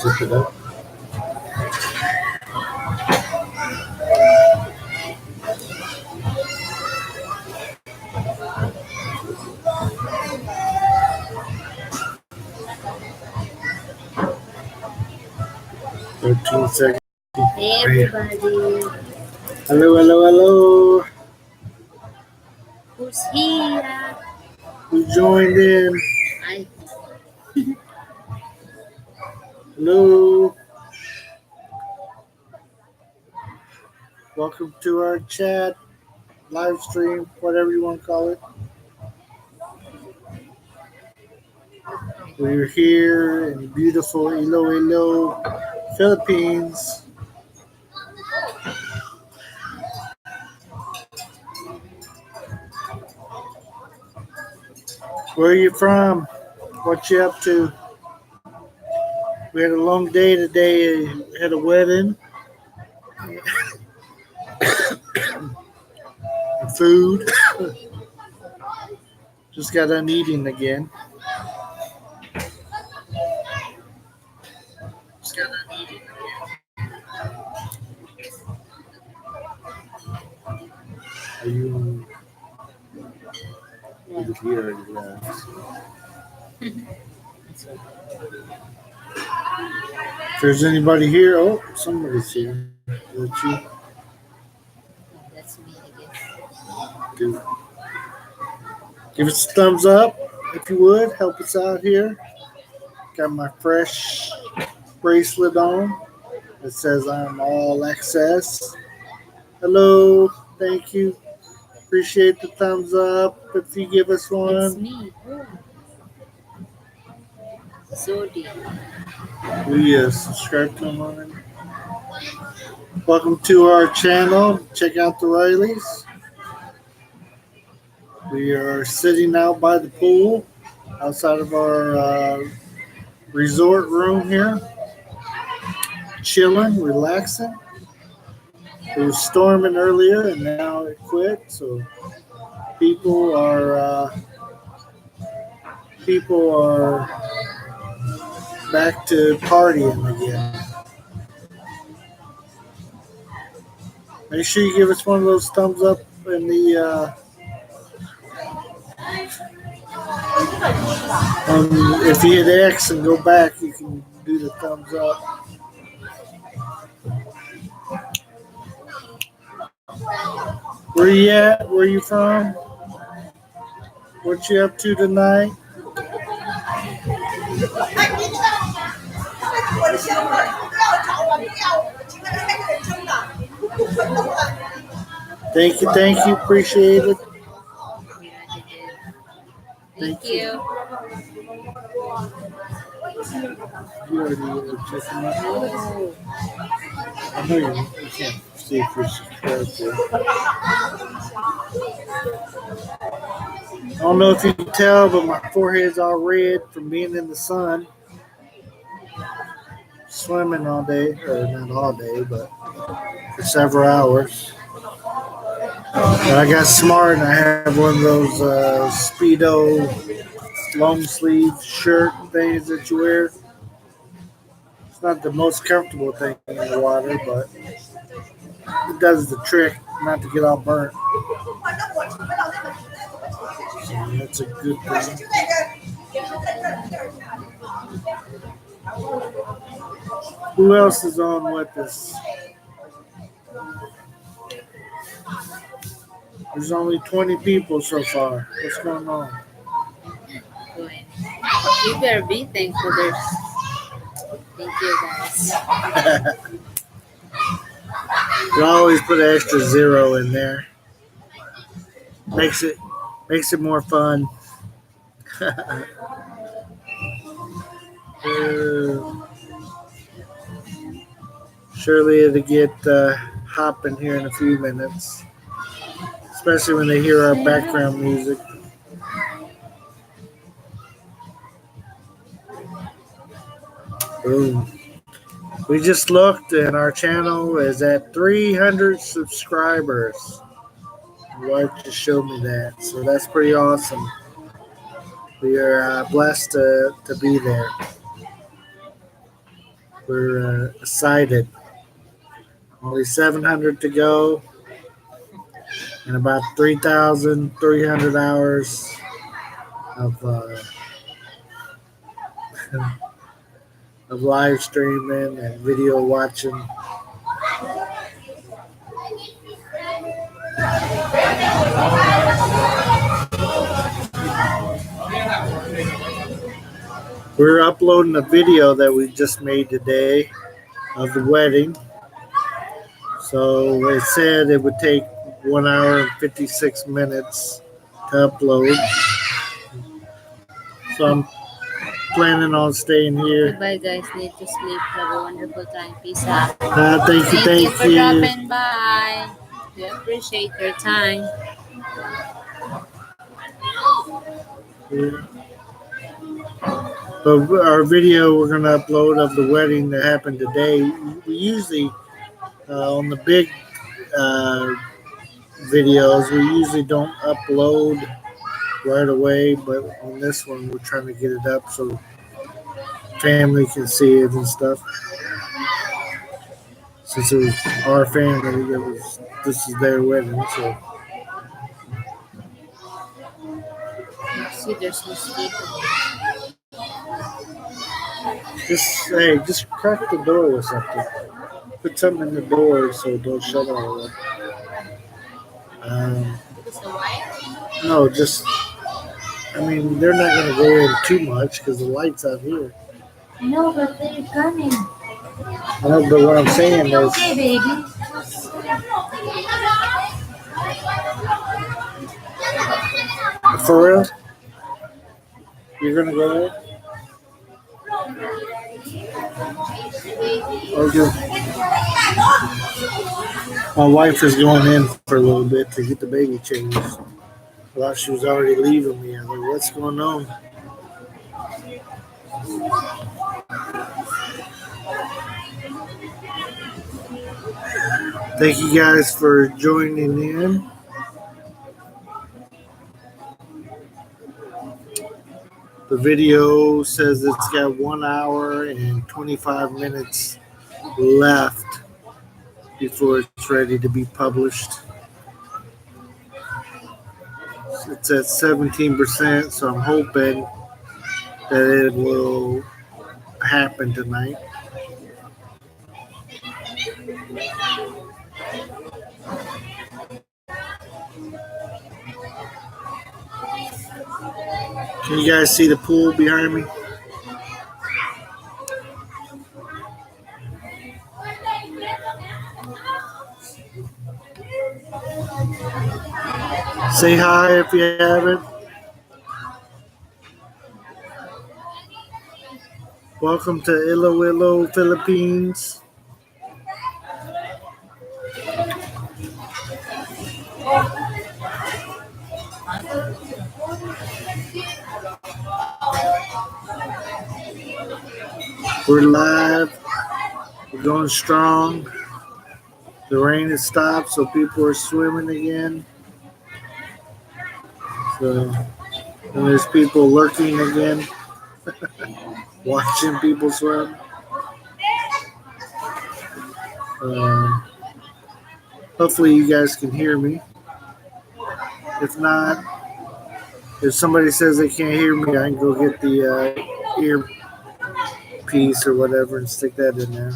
Tip it up. Seconds. Hey everybody. Hello, hello, hello. Who's here? Who joined in? Hi. Hello. Welcome to our chat, live stream, whatever you want to call it. We're here in beautiful Ilo-ilo Philippines. Where are you from? What you up to? We had a long day today. Had a wedding. Food. Just got done eating again. Are you here? If there's anybody here, oh, somebody's here. Is that you? That's me, I guess. Give us a thumbs up if you would. Help us out here. Got my fresh bracelet on. It says I'm all access. Hello. Thank you. Appreciate the thumbs up if you give us one. It's me. Oh. Zodi. We subscribe to them already. Welcome to our channel. Check out the Rileys. We are sitting out by the pool outside of our resort room here. Chilling, relaxing. It was storming earlier and now it quit, so people are back to partying again. Make sure you give us one of those thumbs up in the if you hit X and go back, you can do the thumbs up. Where you at? Where you from? What you up to tonight? Thank you, appreciate it. Thank you. You already checked them out? I know you can't see if you're subscribed to it. I don't know if you can tell, but my forehead's all red from being in the sun. Swimming all day, or not all day, but for several hours. But I got smart and I have one of those Speedo long sleeve shirt things that you wear. It's not the most comfortable thing in the water, but it does the trick not to get all burnt. So that's a good thing. Who else is on with us? There's only 20 people so far. What's going on? Good. You better be thankful there's. Thank you guys. We always put an extra 0 in there. Makes it more fun. Surely it'll get hopping here in a few minutes, especially when they hear our background music. Boom. We just looked and our channel is at 300 subscribers. My wife just showed me that, so that's pretty awesome. We are blessed to be there. We're excited. Only 700 to go, and about 3,300 hours of of live streaming and video watching. We're uploading a video that we just made today of the wedding. So it said it would take 1 hour and 56 minutes to upload. So I'm planning on staying here. Goodbye, guys. Need to sleep. Have a wonderful time. Peace out. Thank you, Thank you thank for you. dropping by. We appreciate your time. Yeah. But our video we're going to upload of the wedding that happened today, we usually, on the big videos, we usually don't upload right away, but on this one, we're trying to get it up so family can see it and stuff. Since it was our family, this is their wedding, so. See, there's mosquito. Just crack the door or something. Put something in the door so it don't shut all the way. No, just, I mean, they're not going to go in too much because the light's out here. No, but they're coming. No, but what I'm saying is, Okay, baby. for real, you're going to go in? Okay. My wife is going in for a little bit to get the baby changed. I thought she was already leaving me. I was like, what's going on? Thank you guys for joining in. The video says it's got 1 hour and 25 minutes left before it's ready to be published. It's at 17%, so I'm hoping that it will happen tonight. Can you guys see the pool behind me? Say hi if you haven't. Welcome to Ilo-ilo Philippines. We're live. We're going strong. The rain has stopped, so people are swimming again. So, and there's people lurking again, watching people swim. Hopefully you guys can hear me. If not, if somebody says they can't hear me, I can go get the earpiece or whatever and stick that in there.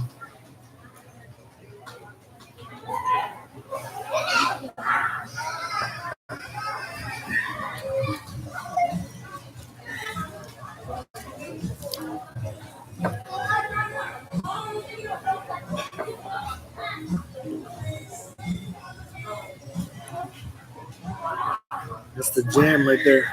That's the jam right there.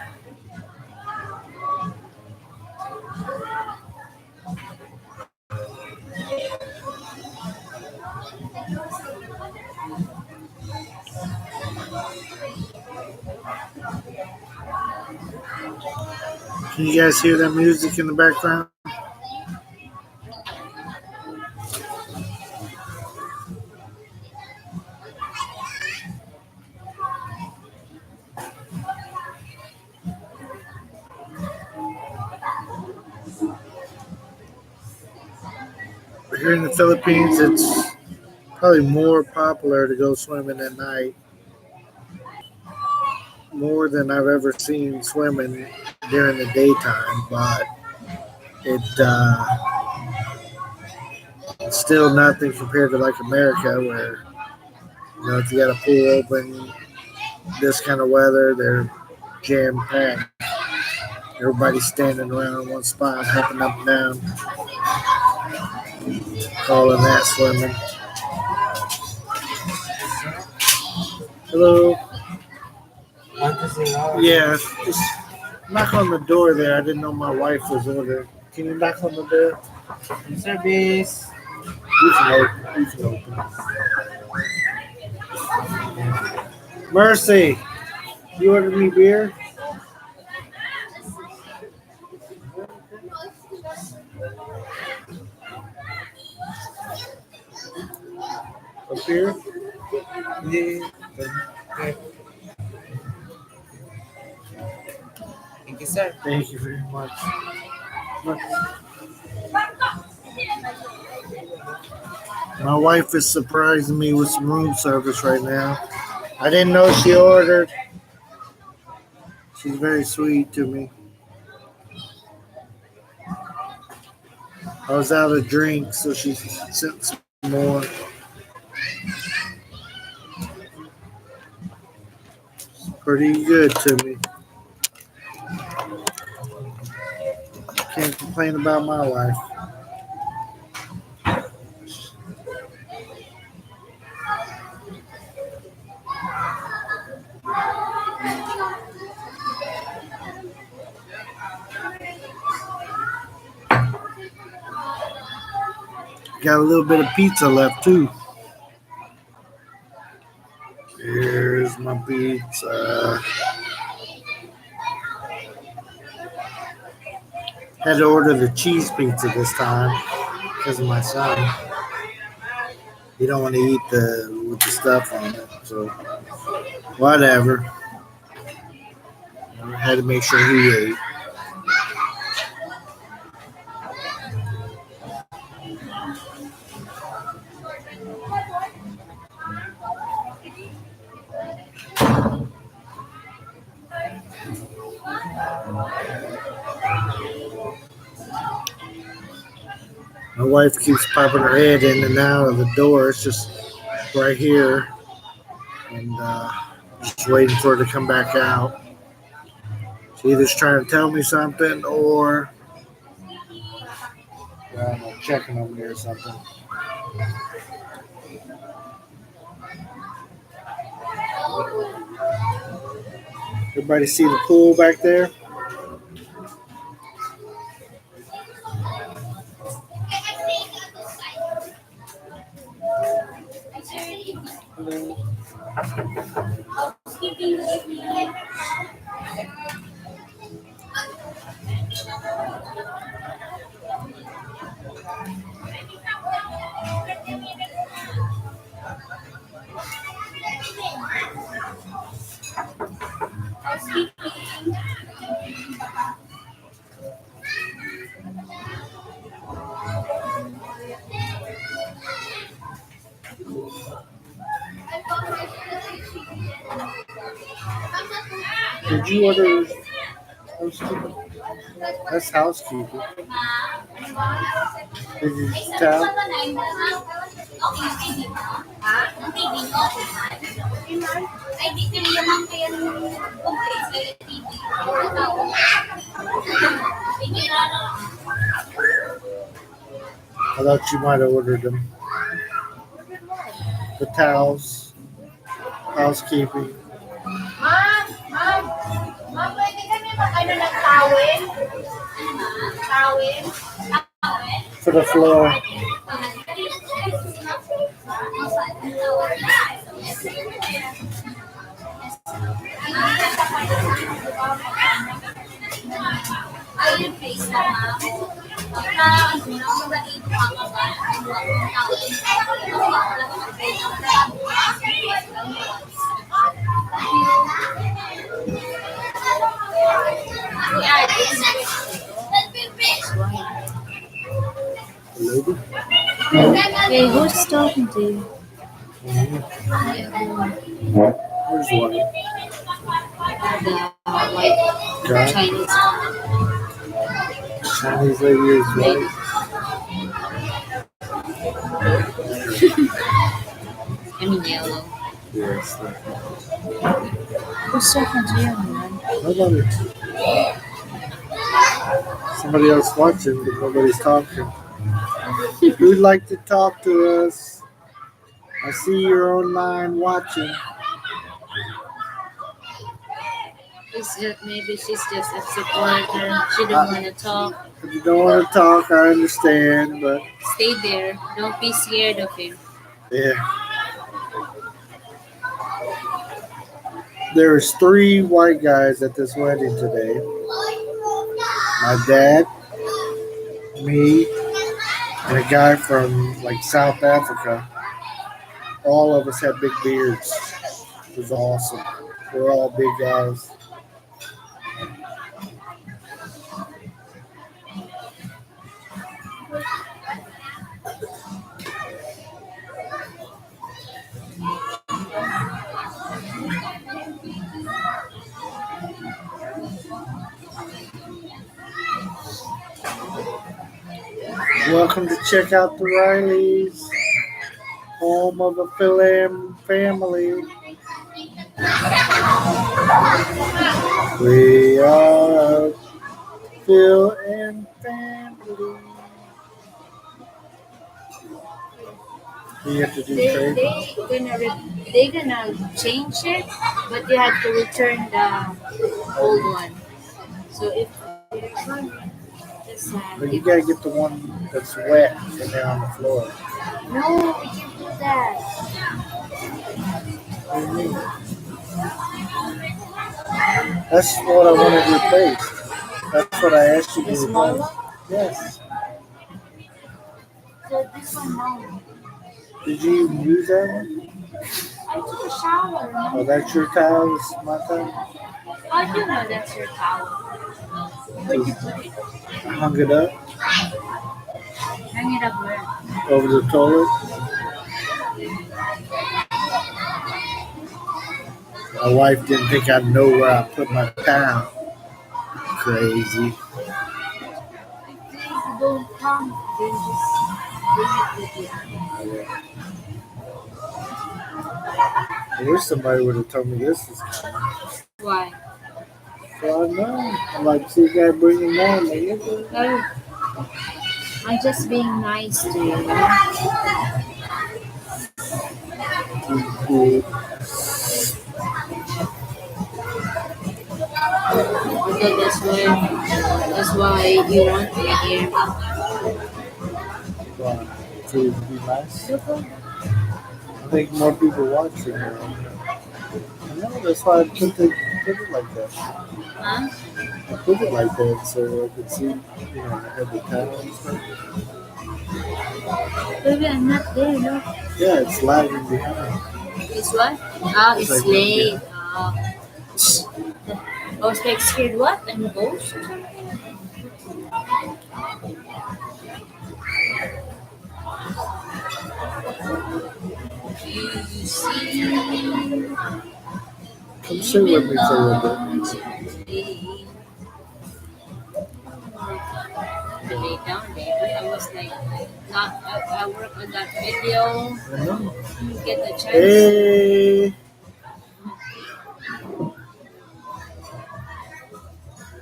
Can you guys hear that music in the background? Here in the Philippines, it's probably more popular to go swimming at night, more than I've ever seen swimming during the daytime. But it it's still nothing compared to like America, where if you got a pool open this kind of weather, they're jam packed. Everybody's standing around in one spot, hopping up and down, calling that swimming. Hello. Yeah, just knock on the door there. I didn't know my wife was over there. Can you knock on the door? Service. You can open. You can open. Mercy, you ordered me beer? A beer? Yeah. Okay. Thank you, sir. Thank you very much. My wife is surprising me with some room service right now. I didn't know she ordered. She's very sweet to me. I was out of drink, so she sent some more. Pretty good to me. Can't complain about my life. Got a little bit of pizza left too. Here's my pizza. Had to order the cheese pizza this time because of my son. He don't want to eat with the stuff on it, so whatever. I had to make sure he ate. My wife keeps popping her head in and out of the door. It's just right here, and just waiting for her to come back out. She's either trying to tell me something or checking on me or something. Everybody see the pool back there? Hello. Did you order housekeeping? That's housekeeping. Did you tell? I thought you might have ordered them. The towels, housekeeping. Ma'am, pwede kami mag-ano ng towel? Towel? For the floor. Hello? Hey, who's talking to you? Where's one? The white God, Chinese one. Chinese lady is white. I mean yellow. Yes. Who's talking to you, man? Nobody. Somebody else watching, but nobody's talking. Who'd like to talk to us? I see you're online watching. It's just, maybe she's just a supporter. She don't want to talk. If you don't want to talk, I understand, but Stay there. Don't be scared of him. yeah. There's 3 white guys at this wedding today. My dad, me, and a guy from like South Africa. All of us had big beards. It was awesome. We're all big guys. Welcome to check out the Rileys, home of a film family. We are Phil and family. You have to do trade. They gonna change it, but you have to return the old one. So if there's one, just But you gotta get the one that's wet and they're on the floor. no, we can't do that. What do you mean? That's what I wanted to replace. That's what I asked you to The small replace. one. Yes. So this one no. Did you even use that one? I took a shower. Oh, No? that's your towel. This is my towel. How do you know that's your towel? Where'd you put it? I hung it up Hang it up where? over the toilet. My wife didn't think I'd know where I put my towel. Crazy. If you don't come, then just bring it with you. I wish somebody would have told me this was coming. Why? So I know. I'm like, see, you gotta bring it down. Like, Oh, I'm just being nice to you. cool. Okay, that's why you want me here. Wow. To be nice. I think more people watching here. I know, that's why I put it like that. Huh? I put it like that so I could see, I had the towel and stuff. Baby, I'm not there, look. Yeah, it's lagging behind. It's what? Oh, It's it's like, late. Oh. I was like scared what? I'm a ghost? You see. Come sit with me for a little bit. I lay down, baby. I was like, not. I work on that video. I know. You get the chance. Hey!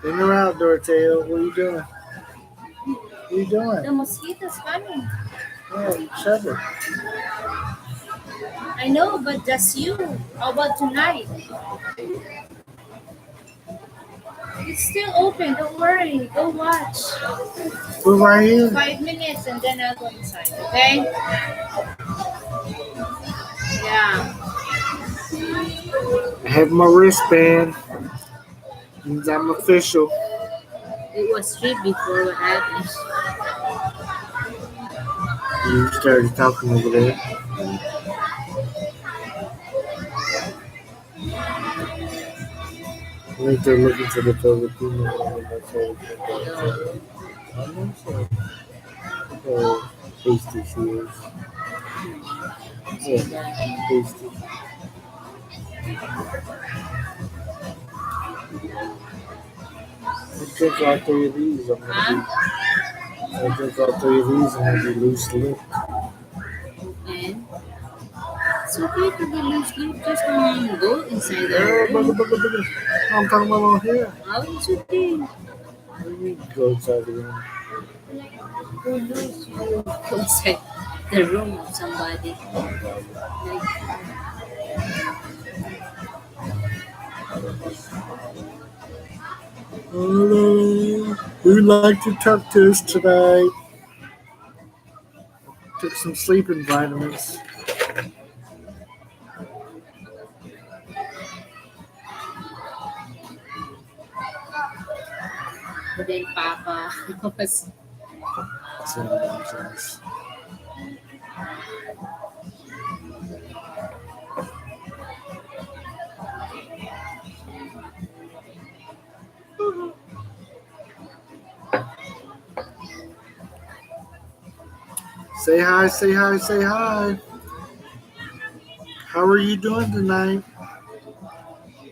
In or out, Doroteo? What are you doing? What are you doing? The mosquitoes coming. Yeah, shut it. I know, but just you. How about tonight? It's still open. Don't worry. Go watch. We're right here. 5 minutes and then I'll go inside. Okay? Yeah. I have my wristband. Means I'm official. It was 3 before what happened. You started talking over there. I think they're looking for the Filipino one. That's all. I know so. or pasty she is. So Yeah, that pasty. I drink all three of these. huh? I drink all three of these and I'll be loose lipped. And it's okay to be loose leaf, just go inside the Yeah, room. I'm talking about on here. How it's okay. What do you mean go inside the room? Go loose, you go inside the room of somebody. Like, Hello. Who'd like to talk to us tonight? Took some sleeping vitamins. then Papa was So, nonsense. Say hi, say hi, say hi. How are you doing tonight?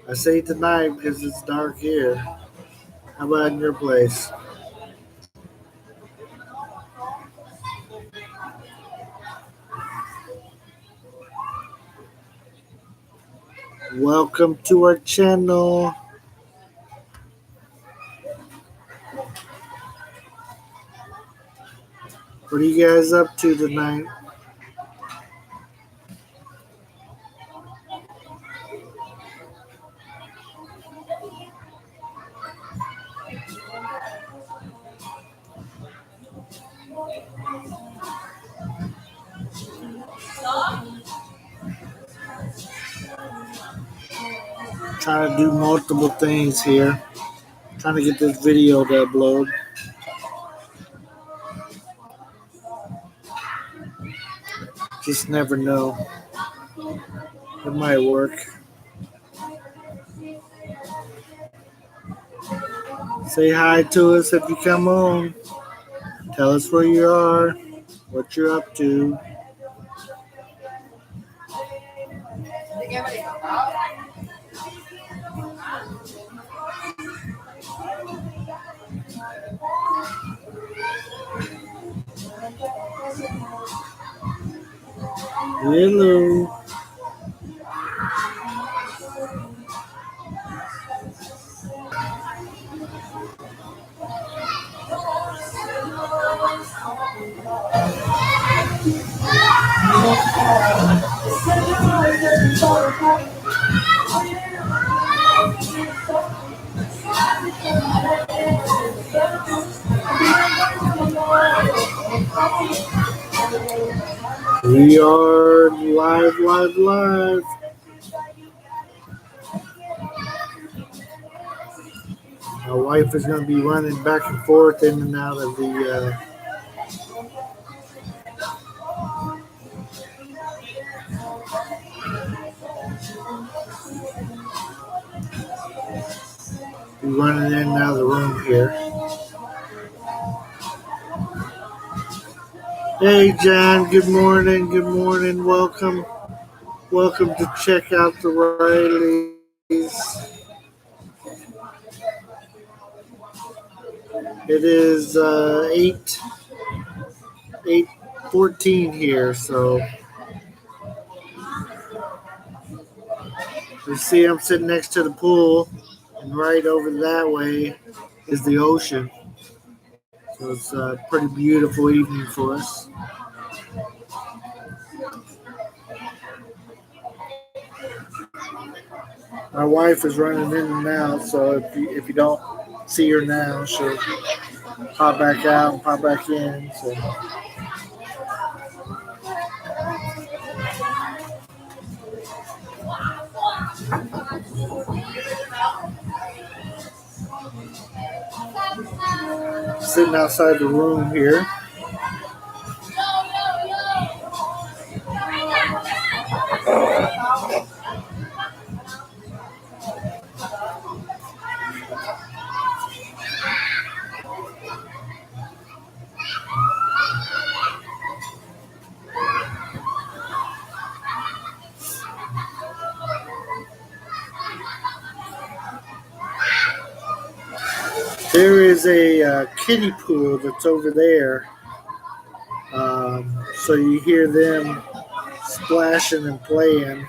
I say tonight because it's dark here. How about in your place? Welcome to our channel. What are you guys up to tonight? Trying to do multiple things here. Trying to get this video to upload. Just never know. It might work. Say hi to us if you come on. Tell us where you are, what you're up to. Hello. We are live, live, live. My wife is going to be running back and forth in and out of the. Be running in and out of the room here. Hey, John. Good morning. Good morning. Welcome. Welcome to check out the Rileys. It is 8:14 here, so you see I'm sitting next to the pool, and right over that way is the ocean. So it's a pretty beautiful evening for us. My wife is running in and out, so if you don't see her now, she'll pop back out and pop back in. So sitting outside the room here. There is a kiddie pool that's over there. So you hear them splashing and playing.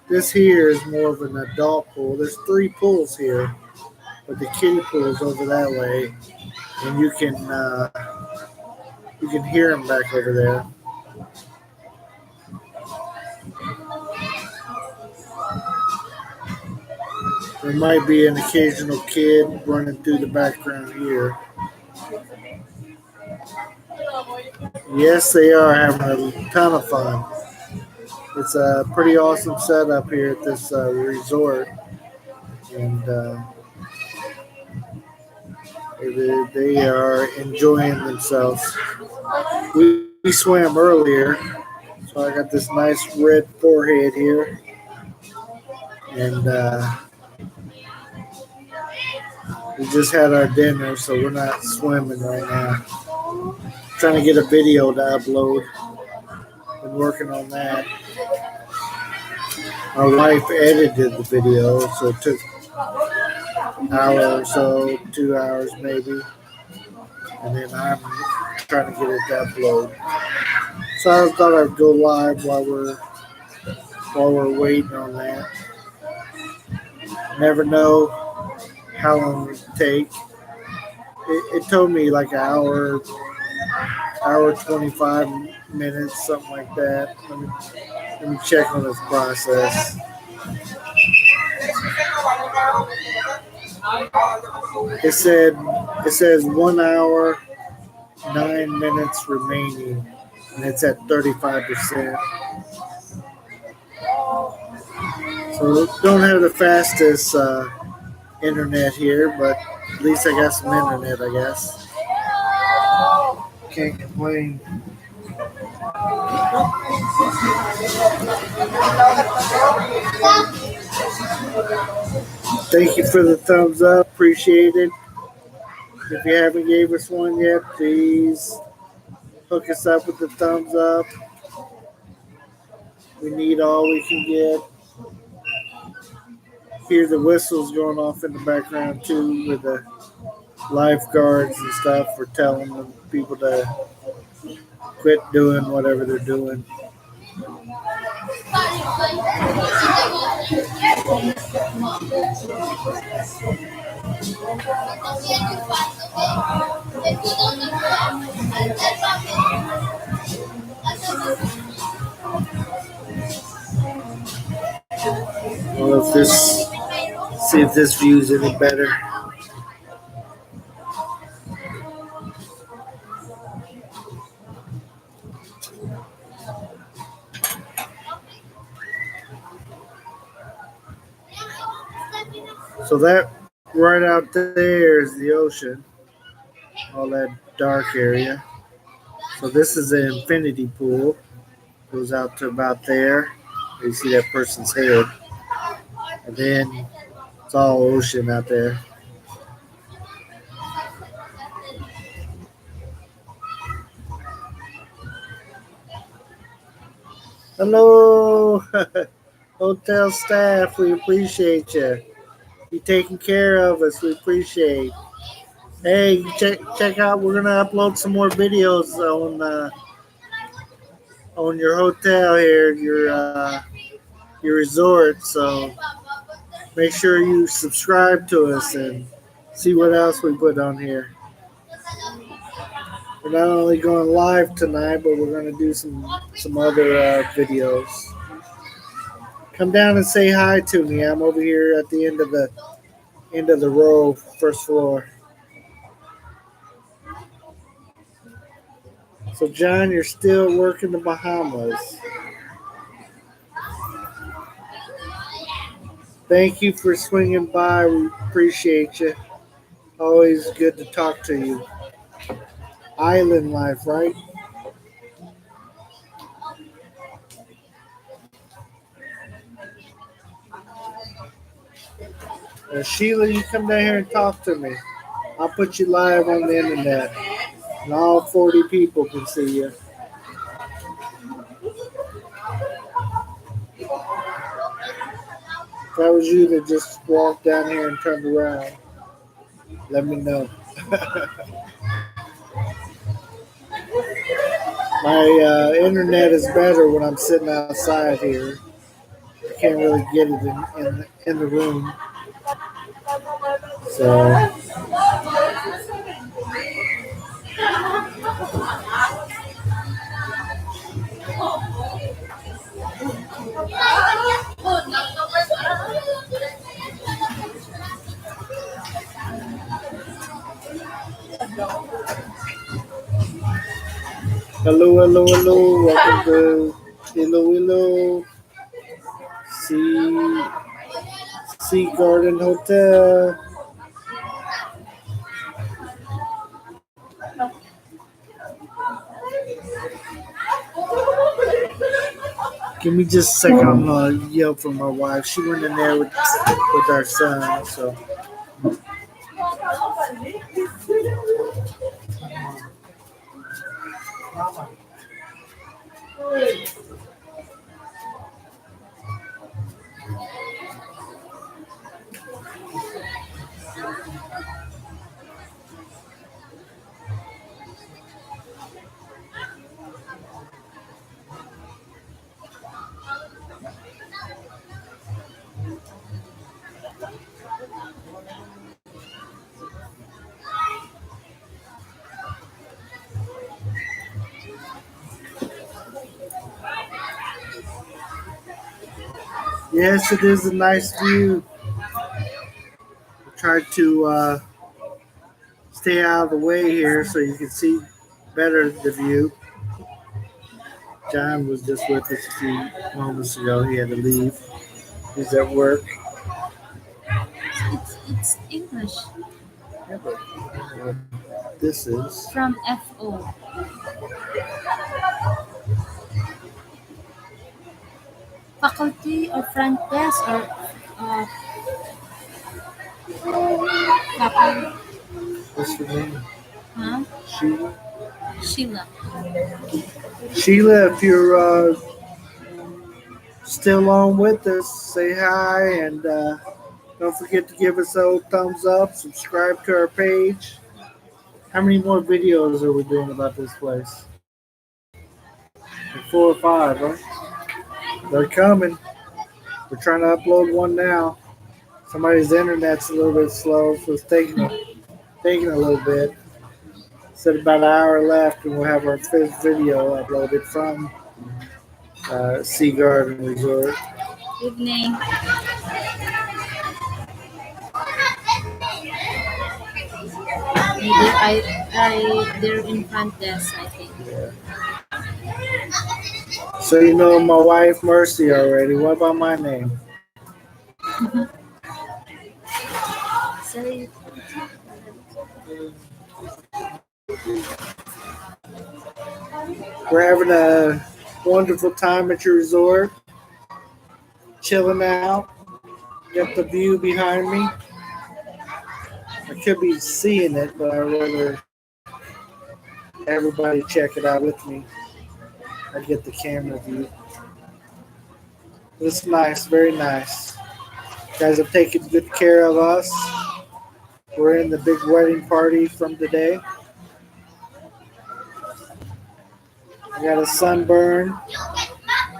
This here is more of an adult pool. There's 3 pools here, but the kiddie pool is over that way, and you can hear them back over there. There might be an occasional kid running through the background here. Yes, they are having a ton of fun. It's a pretty awesome setup here at this resort, and they are enjoying themselves. We swam earlier, so I got this nice red forehead here, and we just had our dinner, so we're not swimming right now. Trying to get a video to upload. Been working on that. My wife edited the video, so it took an hour or so, 2 hours maybe, and then I'm trying to get it to upload. So I thought I'd go live while we're waiting on that. Never know how long it take. It told me like an hour 25 minutes, something like that. Let me check on this process. It says 1 hour 9 minutes remaining, and it's at 35%. So don't have the fastest internet here, but at least I got some internet, I guess. Can't complain. Thank you for the thumbs up. Appreciate it. If you haven't gave us one yet, please hook us up with the thumbs up. We need all we can get. Hear the whistles going off in the background too, with the lifeguards and stuff for telling the people to quit doing whatever they're doing. Well, see if this view's any better. So that right out there is the ocean, all that dark area. So this is an infinity pool. Goes out to about there. You see that person's head. And then it's all ocean out there. Hello, hotel staff. We appreciate you. You taking care of us. We appreciate. Hey, check out. We're gonna upload some more videos on your hotel here, your resort. So make sure you subscribe to us and see what else we put on here. We're not only going live tonight, but we're going to do some other videos. Come down and say hi to me. I'm over here at the end of the row, first floor. So John, you're still working the Bahamas. Thank you for swinging by. We appreciate you. Always good to talk to you. Island life, right? Sheila, you come down here and talk to me. I'll put you live on the internet, and all 40 people can see you. If that was you that just walked down here and turned around. let me know. My internet is better when I'm sitting outside here. I can't really get it in the room. So, hello, hello, hello. Welcome to Ilo-ilo Sea Garden Hotel. Give me just a second. I'm gonna yell for my wife. She went in there with our son. So yes, it is a nice view. Try to stay out of the way here so you can see better the view. John was just with us a few moments ago. He had to leave. He's at work. It's English Yeah, but I don't know what this is. from FO. Faculty or front desk or uh, faculty. What's her name? Huh? Sheila. Sheila. Sheila, if you're still on with us, say hi and don't forget to give us a old thumbs up. Subscribe to our page. How many more videos are we doing about this place? Like 4 or 5, right? They're coming. We're trying to upload one now. Somebody's internet's a little bit slow, so it's taking a little bit. Said about an hour left, and we'll have our fifth video uploaded from Sea Garden Resort. Evening. Maybe they're in front desk, I think. Yeah. So you know my wife Mercy already. What about my name? Sorry. We're having a wonderful time at your resort, chilling out. Got the view behind me. I could be seeing it, but I'd rather everybody check it out with me. I get the camera view. It's nice, very nice. You guys have taken good care of us. We're in the big wedding party from today. I got a sunburn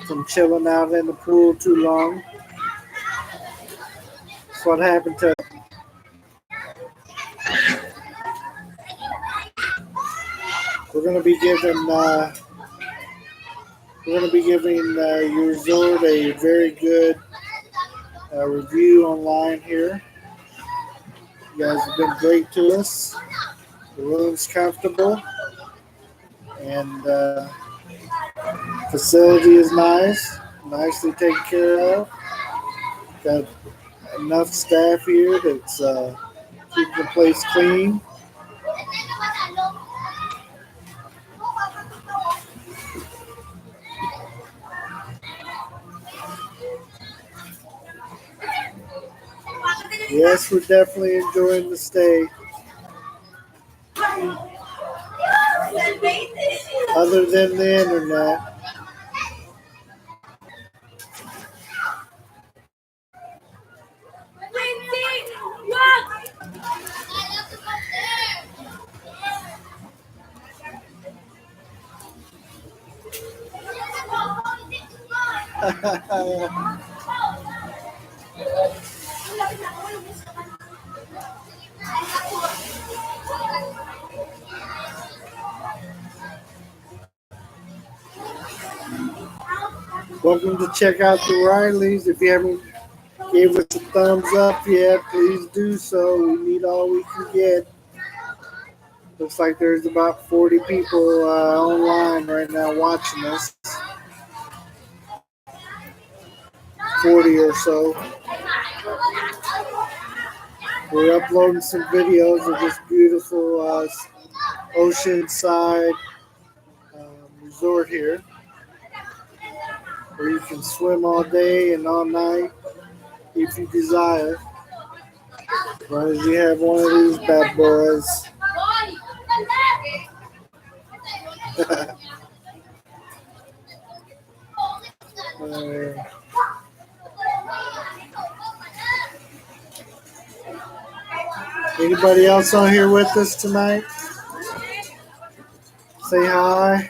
from chilling out in the pool too long. That's what happened to. We're gonna be giving your resort a very good review online here. You guys have been great to us. The room's comfortable, and facility is nice, nicely taken care of. Got enough staff here that's keeping the place clean. Yes, we're definitely enjoying the stay. Other than the internet. Welcome to check out the Rileys. If you haven't gave us a thumbs up yet, please do so. We need all we can get. Looks like there's about 40 people online right now watching us. 40 or so. We're uploading some videos of this beautiful oceanside resort here, where you can swim all day and all night if you desire. As long as you have one of these bad boys. Anybody else on here with us tonight? Say hi.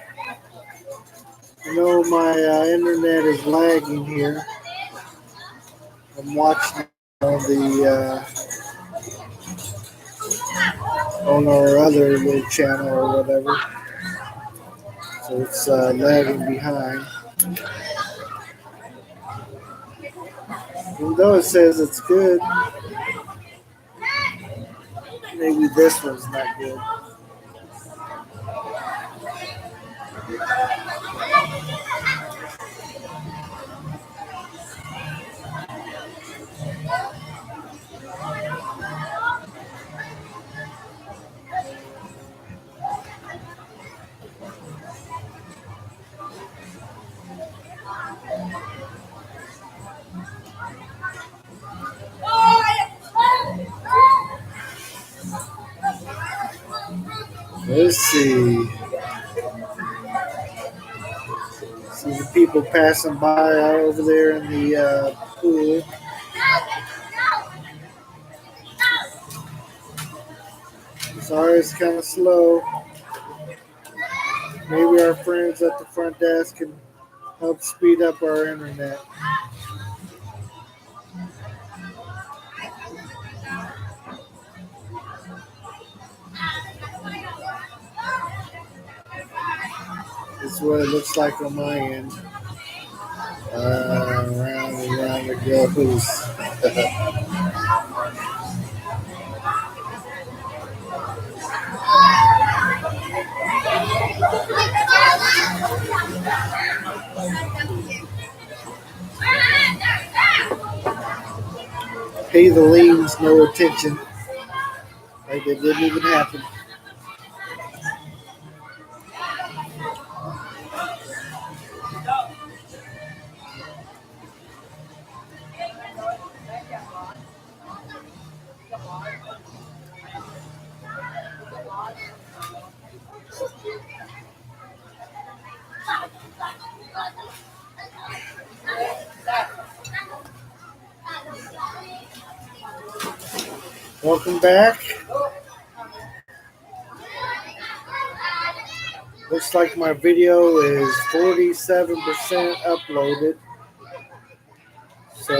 I know my internet is lagging here. I'm watching on our other little channel or whatever, so it's lagging behind. Even though it says it's good, maybe this one's not good. Let's see. See the people passing by out over there in the pool. Sorry, it's kind of slow. Maybe our friends at the front desk can help speed up our internet. This is what it looks like on my end. Around and around the goes. Pay the liens no attention. Like it didn't even happen. Welcome back. Looks like my video is 47% uploaded. So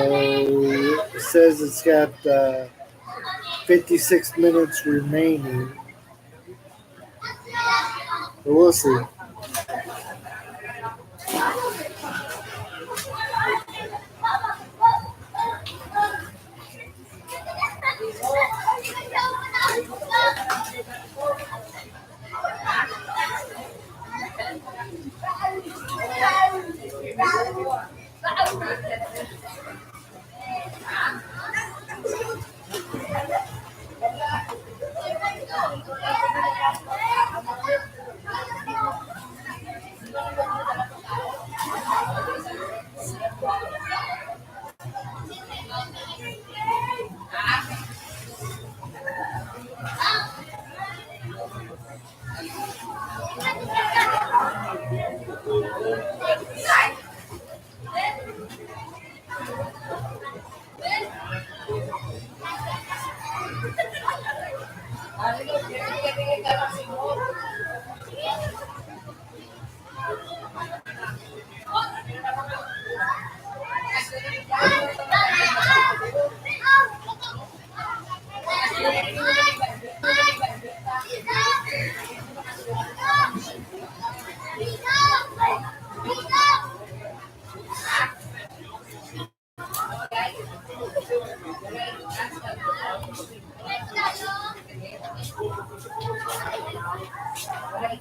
it says it's got 56 minutes remaining. But we'll see.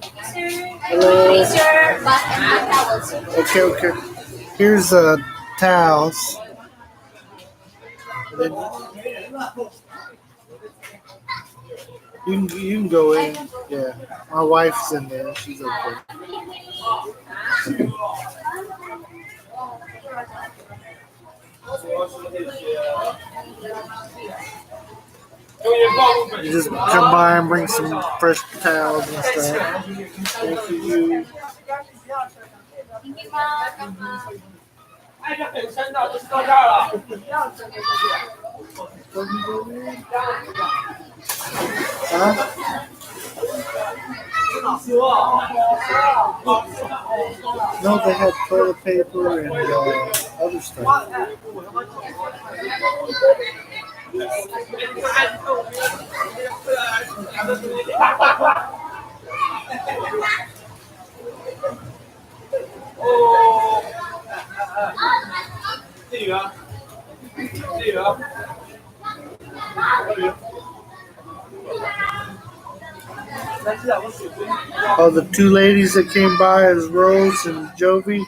Hello. Raise your back and hand towels. Okay. Here's towels. And then you can go in. Yeah, my wife's in there. She's okay. You just come by and bring some fresh towels and stuff. Thank you. Huh? No, they had toilet paper and other stuff. Oh, the two ladies that came by as Rose and Jovi.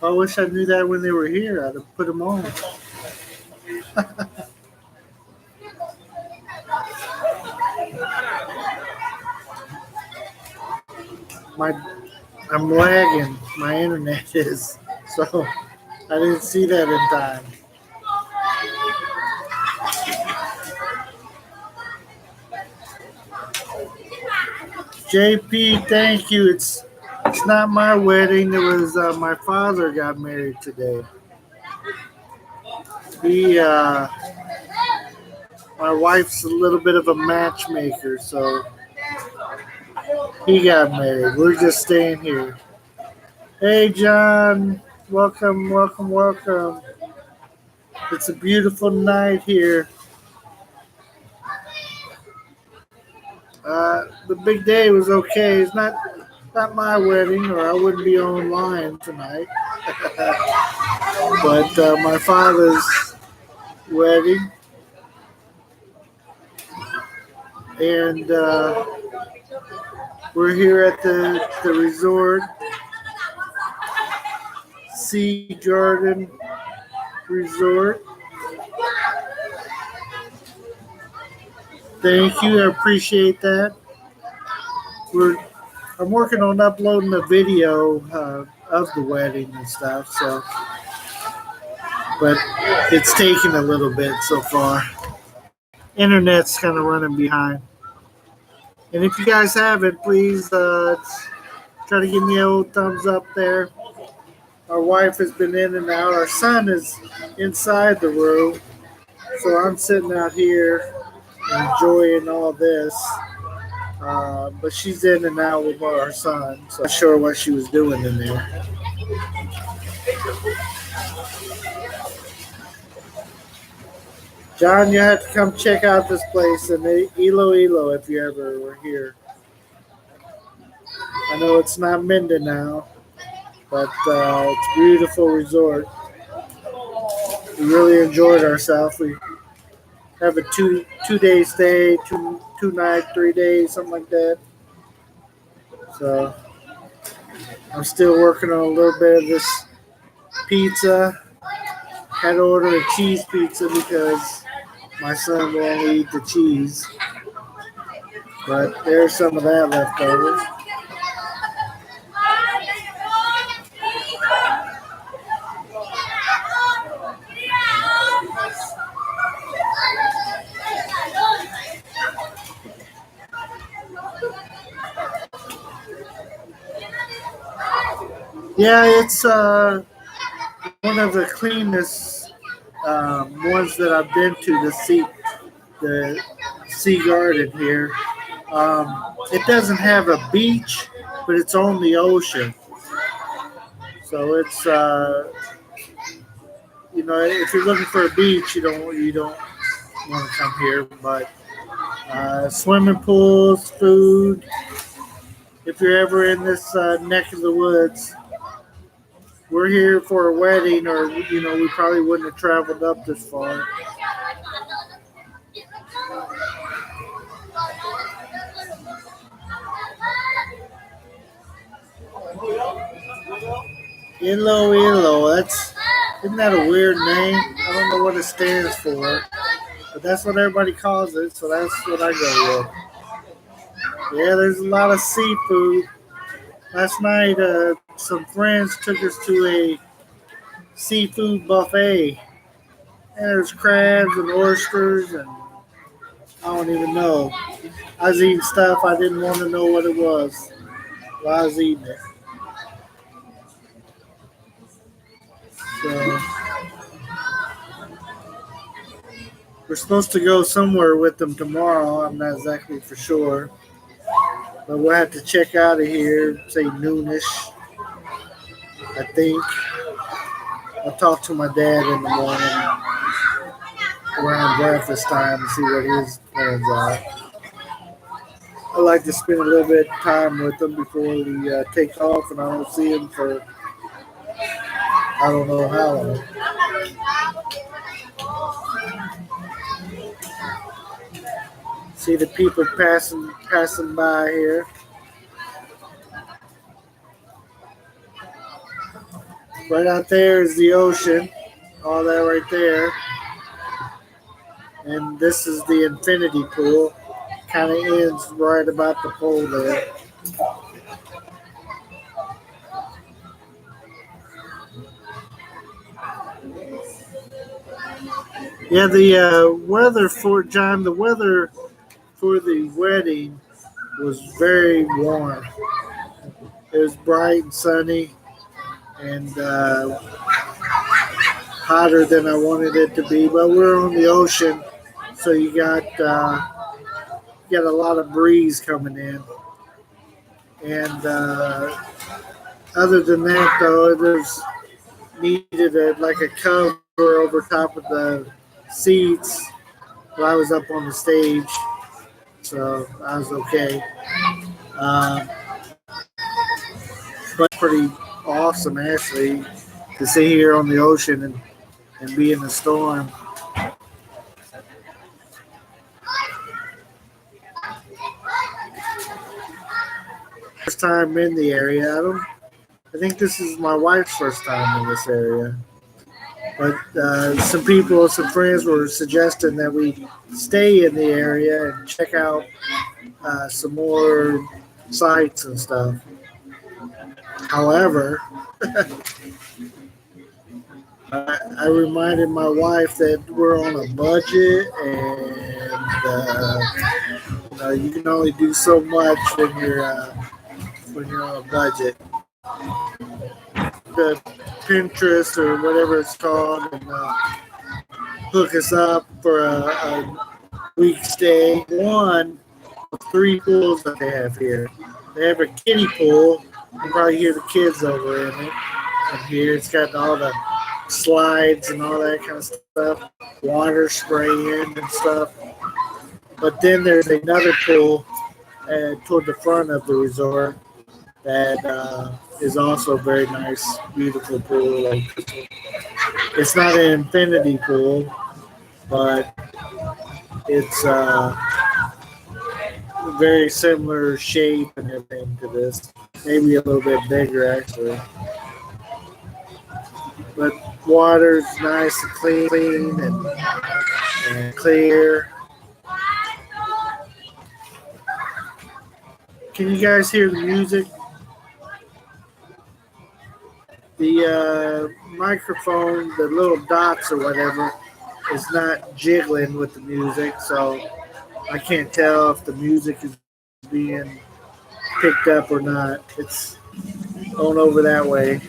I wish I knew that when they were here. I'd have put them on. I'm lagging. My internet is, so I didn't see that in time. JP, thank you. It's not my wedding. It was my father got married today. My wife's a little bit of a matchmaker, so he got married. We're just staying here. Hey, John. Welcome. It's a beautiful night here. The big day was okay. It's not my wedding, or I wouldn't be online tonight. But my father's wedding, and we're here at the resort, Sea Garden Resort. Thank you, I appreciate that. I'm working on uploading a video of the wedding and stuff, so, but it's taking a little bit so far. Internet's kind of running behind. And if you guys haven't, please try to give me a old thumbs up there. Our wife has been in and out. Our son is inside the room, so I'm sitting out here enjoying all this. But she's in and out with our son, so I'm not sure what she was doing in there. John, you have to come check out this place in Ilo-ilo if you ever were here. I know it's not Mindanao, but it's a beautiful resort. We really enjoyed ourselves. We have a two-day stay, two night, 3 days, something like that. So I'm still working on a little bit of this pizza. Had to order a cheese pizza because my son will only eat the cheese. But there's some of that left over. Yeah, it's one of the cleanest ones that I've been to. The Sea Garden here. It doesn't have a beach, but it's on the ocean. So it's if you're looking for a beach, you don't want to come here. But swimming pools, food. If you're ever in this neck of the woods, we're here for a wedding, or we probably wouldn't have traveled up this far. Ilo-ilo. Isn't that a weird name? I don't know what it stands for, but that's what everybody calls it, so that's what I go with. Yeah, there's a lot of seafood. Last night, some friends took us to a seafood buffet. And there's crabs and oysters, and I don't even know. I was eating stuff I didn't want to know what it was while I was eating it. So we're supposed to go somewhere with them tomorrow. I'm not exactly for sure, but we'll have to check out of here, say noonish. I think I'll talk to my dad in the morning around breakfast time and see what his plans are. I like to spend a little bit of time with them before we take off, and I don't see them for I don't know how long. See the people passing by here. Right out there is the ocean, all that right there, and this is the infinity pool. Kind of ends right about the pole there. Yeah, the weather for John, the weather for the wedding was very warm. It was bright and sunny, and hotter than I wanted it to be. But we're on the ocean, so you got a lot of breeze coming in. And other than that, though, there's needed like a cover over top of the seats while I was up on the stage, so I was okay. Um, but pretty awesome actually to sit here on the ocean and be in the storm. First time in the area. I think this is my wife's first time in this area. But some friends were suggesting that we stay in the area and check out some more sites and stuff. However, I reminded my wife that we're on a budget, and you can only do so much when you're on a budget. The Pinterest or whatever it's called, and hook us up for a week stay. One of three pools that they have here. They have a kiddie pool. You can probably hear the kids over in it. And here it's got all the slides and all that kind of stuff, water spraying and stuff. But then there's another pool toward the front of the resort that is also very nice, beautiful pool. Like, it's not an infinity pool, but it's very similar shape and everything to this. Maybe a little bit bigger actually. But water's nice and clean and clear. Can you guys hear the music? The microphone, the little dots or whatever, is not jiggling with the music, so I can't tell if the music is being picked up or not. It's going over that way.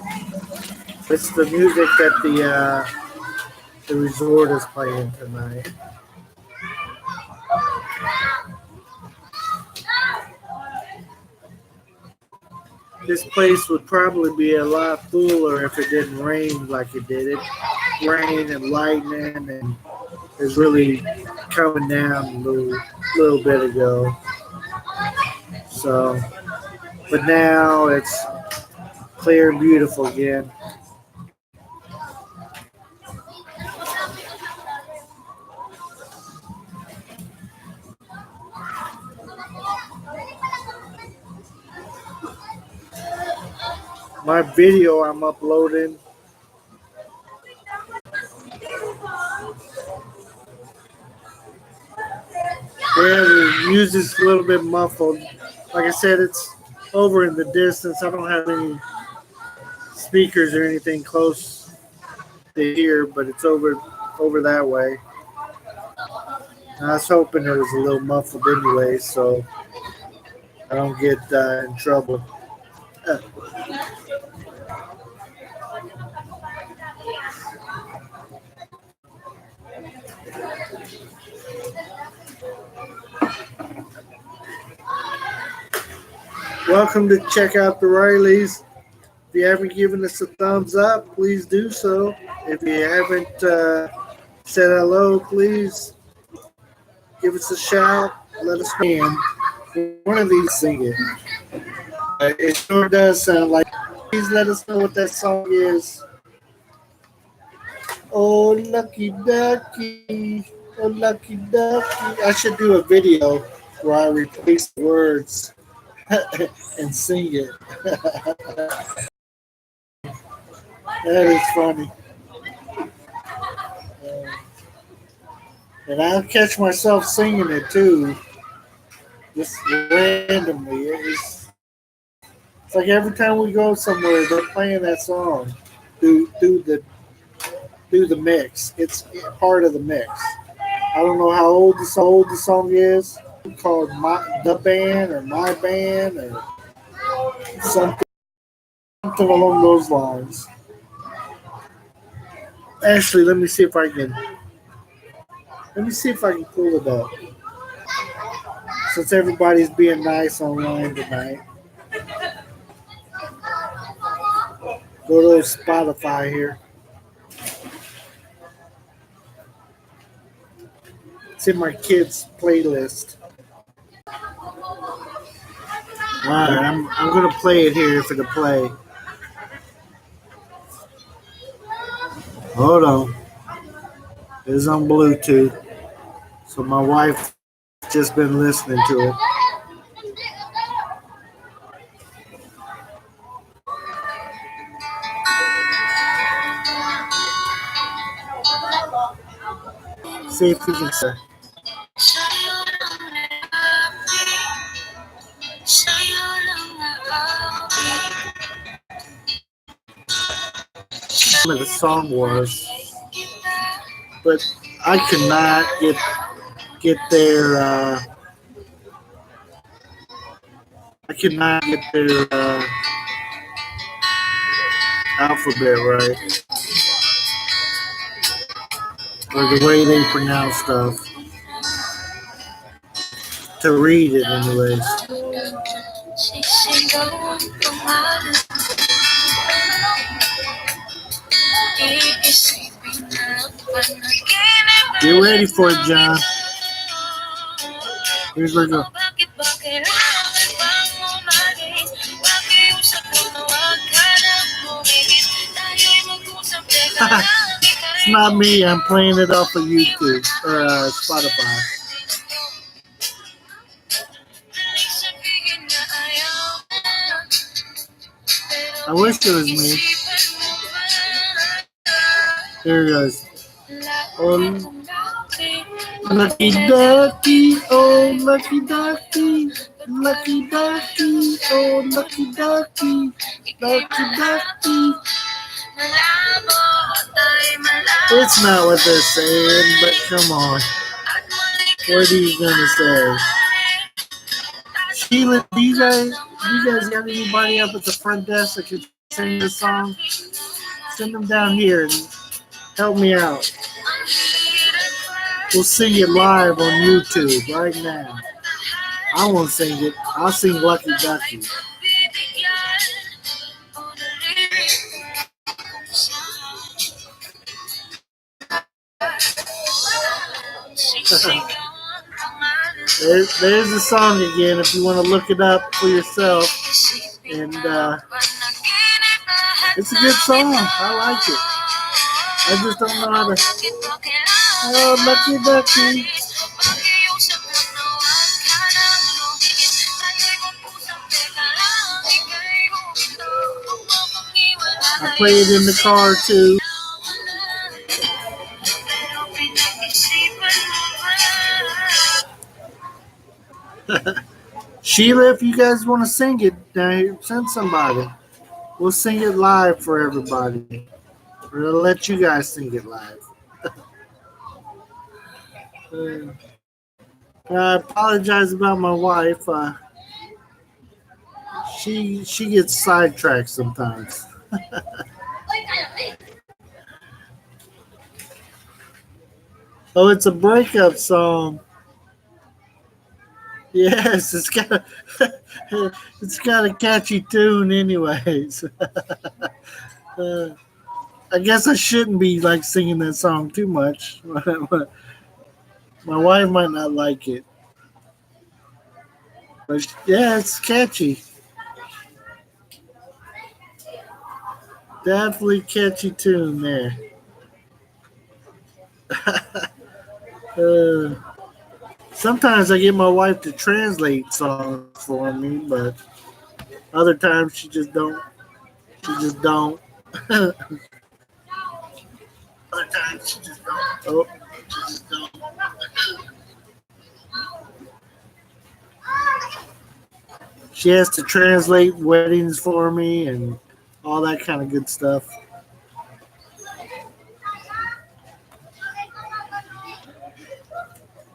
It's the music that the resort is playing tonight. This place would probably be a lot fuller if it didn't rain like it did. It rained and lightning, and it's really coming down a little bit ago. So, but now it's clear and beautiful again. my video I'm uploading. Yeah, the music's a little bit muffled. Like I said, it's over in the distance. I don't have any speakers or anything close to here, but it's over that way. I was hoping it was a little muffled anyway, so I don't get in trouble. Welcome to Check Out the Rileys. If you haven't given us a thumbs up, please do so. If you haven't said hello, please give us a shout. Let us know. One of these sing it. It sure does sound like. Please let us know what that song is. Oh, lucky ducky. Oh, lucky ducky. I should do a video where I replace the words and sing it. That is funny. And I'll catch myself singing it too, just randomly. It's like every time we go somewhere, they're playing that song through the mix. It's part of the mix. I don't know how old the song is. It's called the band or my band or something along those lines. Actually, let me see if I can pull it up. Since everybody's being nice online tonight, go to Spotify here. It's in my kids' playlist. Alright, I'm gonna play it here for the play. Hold on. It's on Bluetooth. So my wife just been listening to it. See if you can say. What the song was, but I could not get their alphabet right, or the way they pronounce stuff. To read it, anyways. Get ready for it, John. Here's where it goes. It's not me. I'm playing it off of YouTube or Spotify. I wish it was me. Here it goes. Oh, lucky ducky, oh, lucky ducky, lucky ducky, oh, lucky ducky, lucky ducky. It's not what they're saying, but come on. What are you gonna say? Sheila, do you guys have anybody up at the front desk that can sing this song? Send them down here and help me out. We'll sing it live on YouTube right now. I won't sing it. I'll sing Lucky Ducky. There's the song again if you want to look it up for yourself. And it's a good song. I like it. I just don't know how to. Oh, Lucky Ducky. play it in the car too. Sheila, if you guys want to sing it, send somebody. We'll sing it live for everybody. We'll let you guys sing it live. I apologize about my wife. She gets sidetracked sometimes. Oh, it's a breakup song. Yes, it's got a catchy tune, anyways. I guess I shouldn't be like singing that song too much. My wife might not like it, but yeah, it's catchy. Definitely catchy tune there. uh, Sometimes I get my wife to translate songs for me, but other times she just don't. She just don't. Other times she just don't. Oh, she just don't. She has to translate weddings for me and all that kind of good stuff.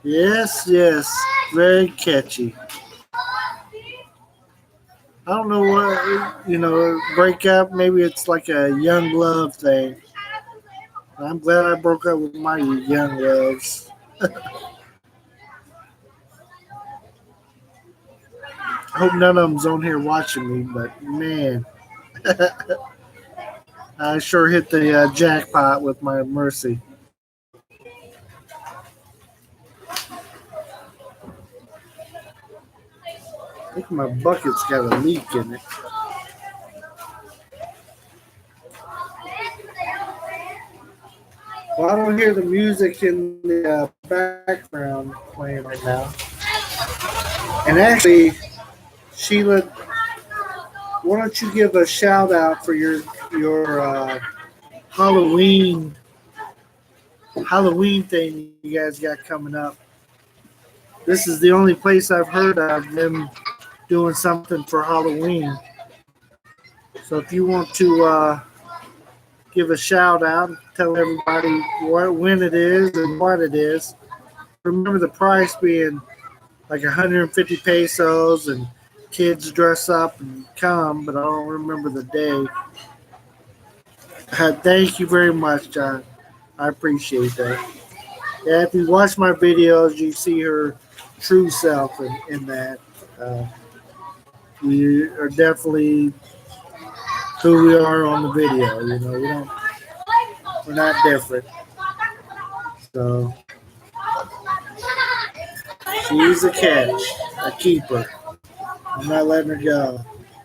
Yes, yes, very catchy. I don't know what, break up. Maybe it's like a young love thing. I'm glad I broke up with my young loves. I hope none of them's on here watching me, but man, I sure hit the jackpot with my mercy. I think my bucket's got a leak in it. Well, I don't hear the music in the background playing right now. And actually, Sheila, why don't you give a shout out for your Halloween thing you guys got coming up? This is the only place I've heard of them doing something for Halloween. So if you want to give a shout out and tell everybody when it is and what it is. Remember the price being like 150 pesos and kids dress up and come, but I don't remember the day. Thank you very much, John. I appreciate that. Yeah, if you watch my videos, you see her true self in that. We are definitely who we are on the video. We're not different. So she's a catch, a keeper. I'm not letting her go,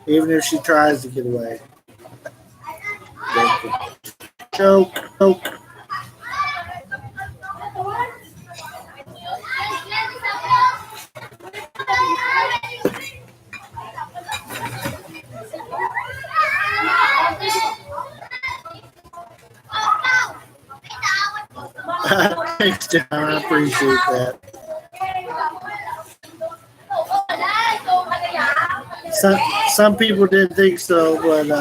even if she tries to get away. Choke, choke. Thanks, John. I appreciate that. Some people didn't think so, but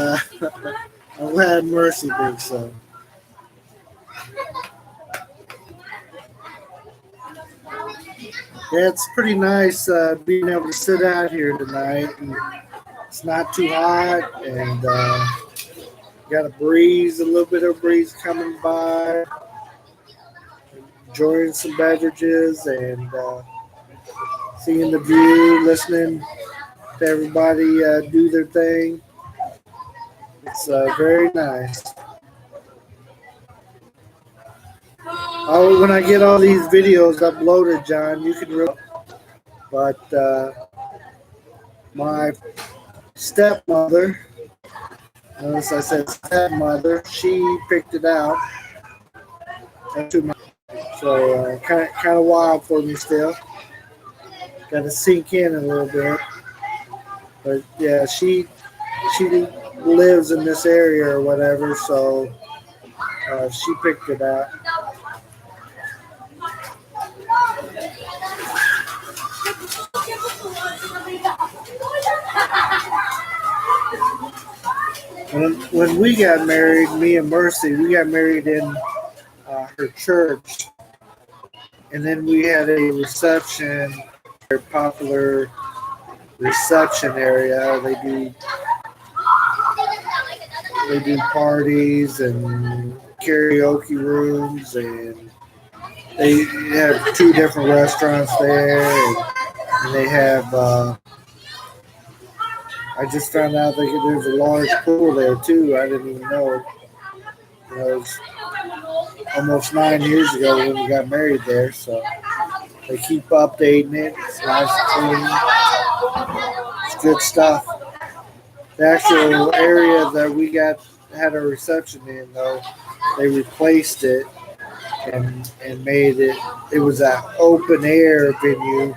I'm glad Mercy thinks so. Yeah, it's pretty nice being able to sit out here tonight. And it's not too hot, and got a breeze, a little bit of breeze coming by. Enjoying some beverages and seeing the view, listening to everybody do their thing. It's very nice. Oh, when I get all these videos uploaded, John, you can read. But my stepmother, notice I said stepmother, she picked it out. So kind of wild for me still. Got to sink in a little bit. But yeah, she lives in this area or whatever, so she picked it out. When we got married, me and Mercy, we got married in her church, and then we had a reception, very popular reception area. They do parties and karaoke rooms, and they have two different restaurants there, and they have. I just found out there's a large pool there too. I didn't even know. It was almost 9 years ago when we got married there, so they keep updating it. It's nice and clean. It's good stuff. The actual area that we had a reception in, though, they replaced it and made it. It was an open air venue,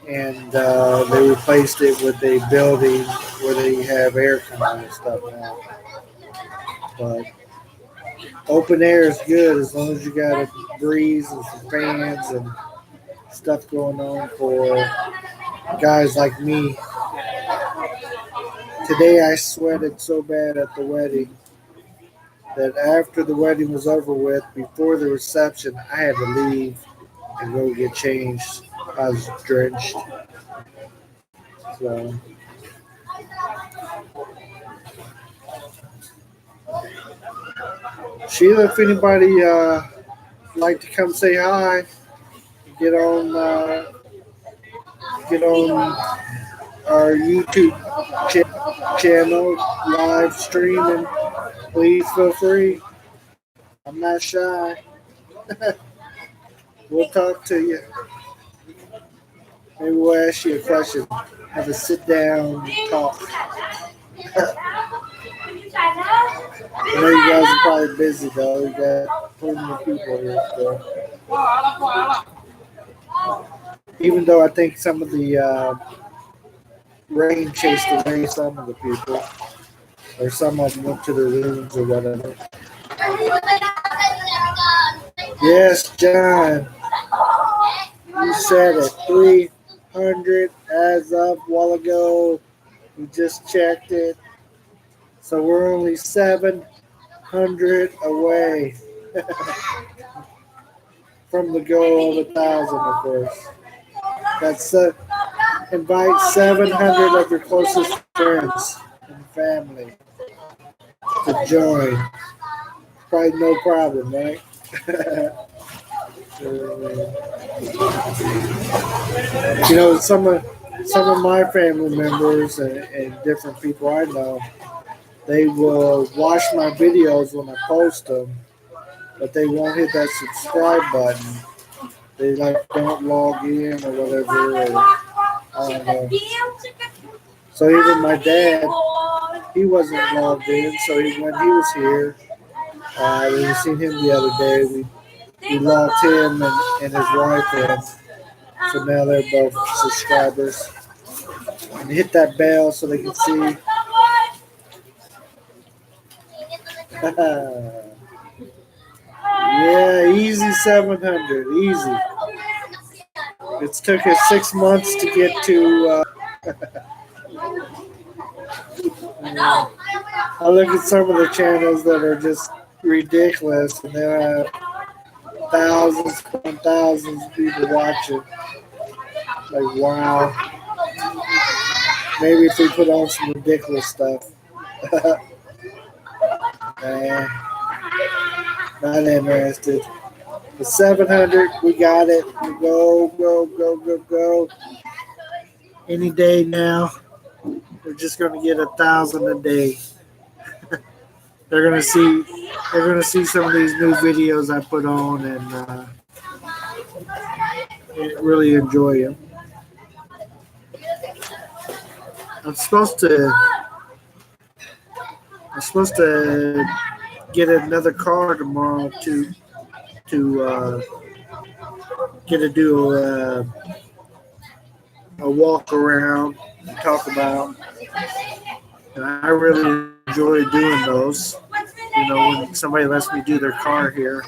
and they replaced it with a building where they have air conditioning and stuff now. But open air is good as long as you got a breeze and some fans and stuff going on for guys like me. Today I sweated so bad at the wedding that after the wedding was over with, before the reception, I had to leave and go get changed. I was drenched. So Sheila, if anybody like to come say hi, get on our YouTube channel live streaming. Please feel free. I'm not shy. We'll talk to you. Maybe we'll ask you a question. Have a sit down talk. I know you guys are probably busy though. You got plenty of people here still. Even though I think some of the rain chased away some of the people, or some of them went to their rooms or whatever. Yes, John. You said it. 300 as of a while ago. We just checked it. So we're only 700 away from the goal of 1,000, of course. That's invite 700 of your closest friends and family to join. Probably no problem, right? You know, some of my family members and different people I know, they will watch my videos when I post them, but they won't hit that subscribe button. They don't log in or whatever. Or, I don't know. So even my dad, he wasn't logged in. So when he was here, we seen him the other day. We logged him and his wife in. So now they're both subscribers. And hit that bell so they can see. Yeah, easy 700, easy. It's took us 6 months to get to. I look at some of the channels that are just ridiculous, and they have thousands and thousands of people watching. Like, wow. Maybe if we put on some ridiculous stuff. Nah, not interested. The 700, we got it. We go. Any day now, we're just gonna get 1,000 a day. They're gonna see some of these new videos I put on and really enjoy them. I'm supposed to get another car tomorrow to get to do a walk around and talk about and I really enjoy doing those. You know, when somebody lets me do their car here,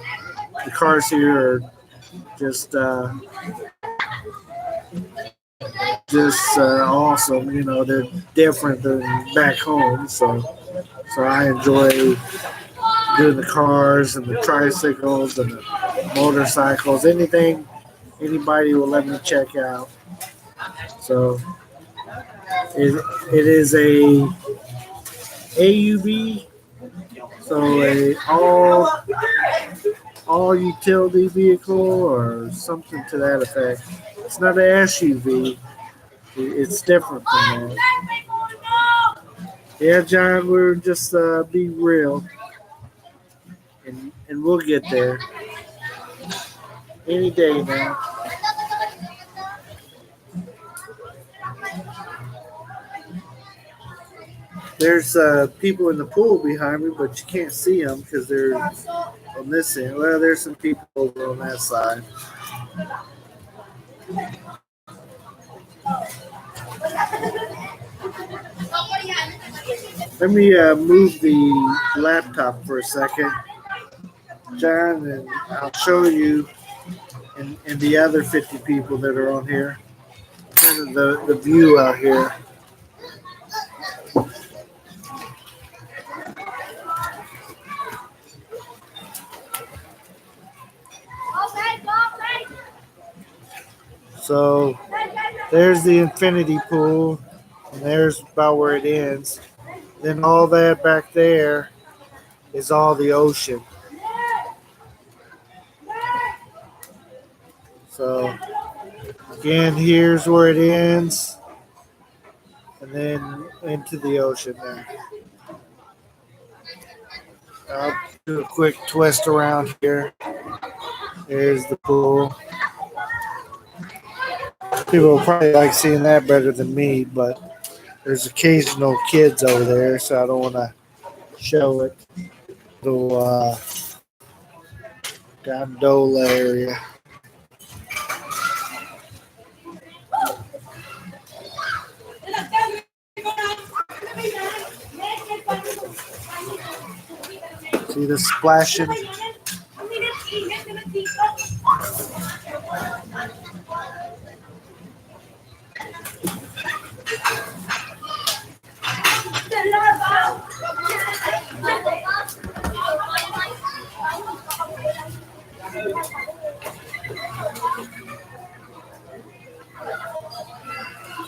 the cars here are just awesome. You know, they're different than back home, so I enjoy doing the cars and the tricycles and the motorcycles, anything anybody will let me check out. So it, it is a AUV, so a all utility vehicle or something to that effect. It's not an SUV. It's different from that. Yeah, John, we're just be real, and we'll get there any day now. There's people in the pool behind me, but you can't see them because they're on this end. Well, there's some people over on that side. Let me move the laptop for a second, John, and I'll show you and the other 50 people that are on here, kind of the view out here. So there's the infinity pool, and there's about where it ends. Then all that back there is all the ocean. So again, here's where it ends, and then into the ocean there. I'll do a quick twist around here. There's the pool. People will probably like seeing that better than me, but there's occasional kids over there, so I don't want to show it. Little gondola area. See the splashing?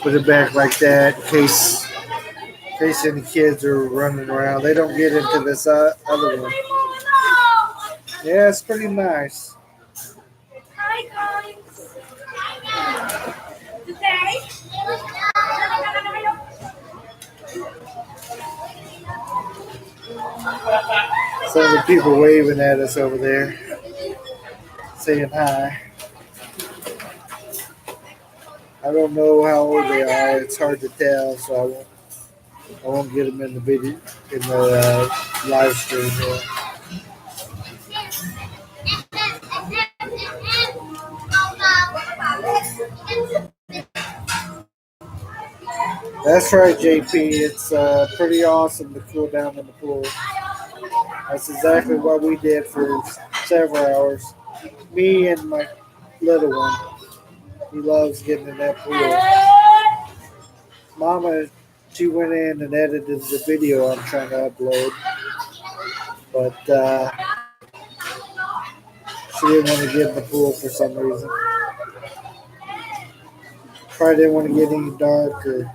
Put it back like that in case any kids are running around. They don't get into this other one. Yeah, it's pretty nice. Some of the people waving at us over there, saying hi. I don't know how old they are. It's hard to tell, so I won't get them in the video in the live stream here. That's right, JP. It's pretty awesome to cool down in the pool. That's exactly what we did for several hours. Me and my little one. He loves getting in that pool. Mama, she went in and edited the video I'm trying to upload, but she didn't want to get in the pool for some reason. Probably didn't want to get any darker.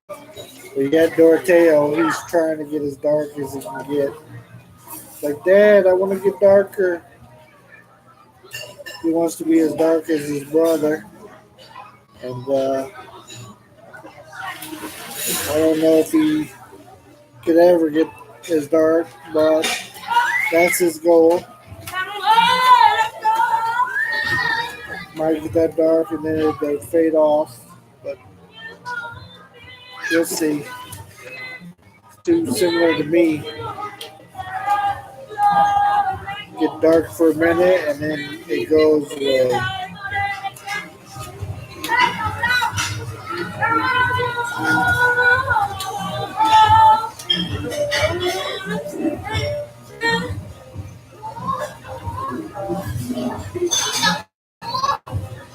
But you got Doroteo, he's trying to get as dark as he can get. Like, Dad, I want to get darker. He wants to be as dark as his brother. And I don't know if he could ever get as dark, but that's his goal. Might get that dark and then it'll fade off, but you'll see. It's too similar to me. Get dark for a minute and then it goes away.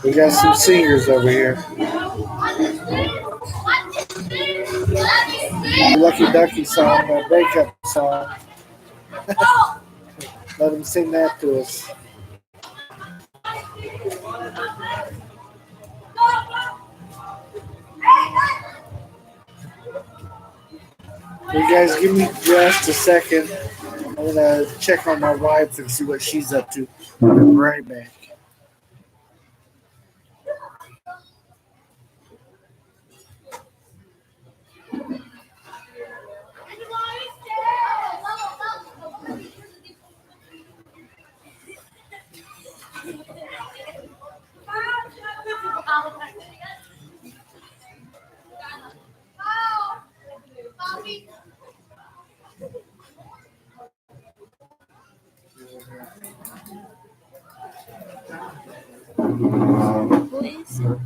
We got some singers over here. Lucky Ducky song, a breakup song. Let them sing that to us. You guys give me just a second. I'm gonna check on my wife and see what she's up to. I'll be right back. Who is it?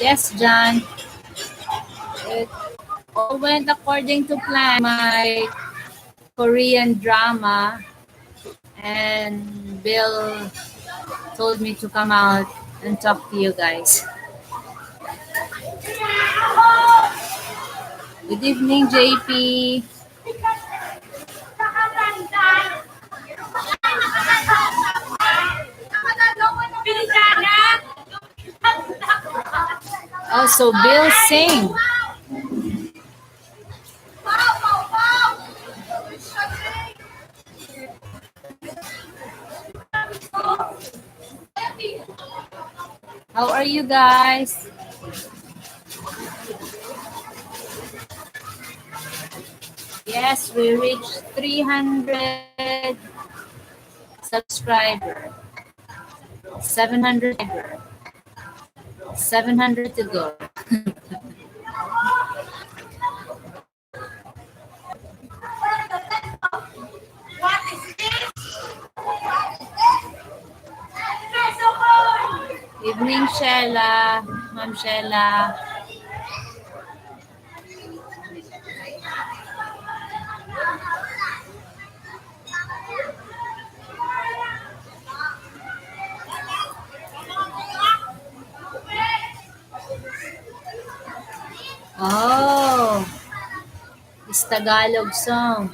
Yes, John. It all went according to plan. My Korean drama, and Bill told me to come out and talk to you guys. Good evening, JP. Also, Bill sing. How are you guys? Yes, we reached 300 subscriber. 700 subscriber. 700 to go. Evening, Sheila. Ma'am Sheila. Oh, it's Tagalog song.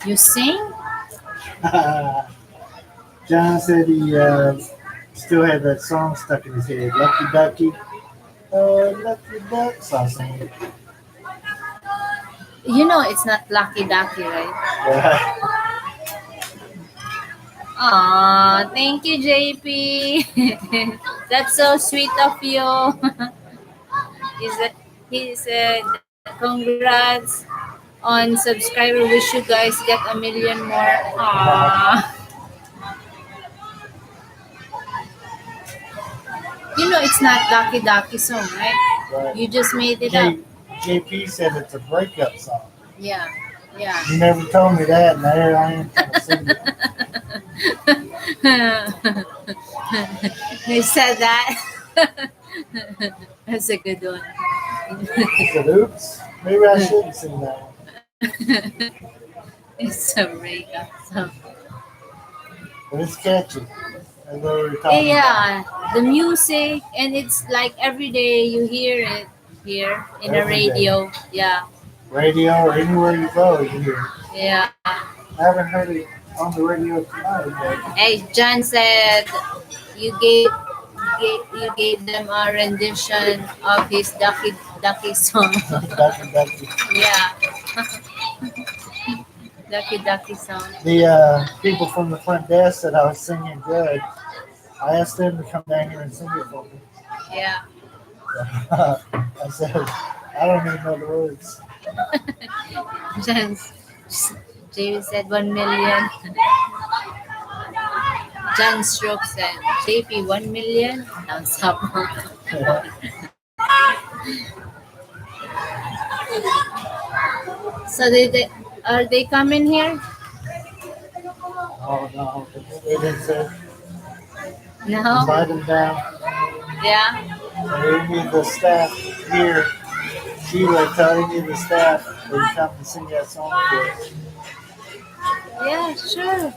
You sing? John said he still had that song stuck in his head. Lucky Ducky. Lucky Duck. So I sang it. You know it's not Lucky Ducky, right? Yeah. Aw, thank you, JP. That's so sweet of you. He said, congrats on subscriber. Wish you guys get 1 million more. Aww. You know it's not Ducky Ducky song, right? Right. You just made it up. JP said it's a breakup song. Yeah, yeah. You never told me that, and there I am trying to sing it. He said that. That's a good one. I said, oops, maybe I shouldn't sing that one. It's a breakup song. But it's catchy. That's what we were talking Yeah, the music, and it's like every day you hear it here in a Every day. radio. Yeah, Radio or anywhere you go, you hear it. yeah. I haven't heard it on the radio tonight, but Hey, John said you gave them a rendition of his Ducky Ducky song. Ducky. Yeah, Ducky Ducky song. The people from the front desk said I was singing good. I asked them to come down here and sing it for me. Yeah. I said, I don't even know the words. John's, Jamie said 1 million. John Stroke said, JP 1 million. Thumbs up. So they are they coming here? Oh no, they didn't say No. invite them down. Yeah. They need the staff here. Sheila telling you the staff they come and sing that song for us. Yeah. Sure.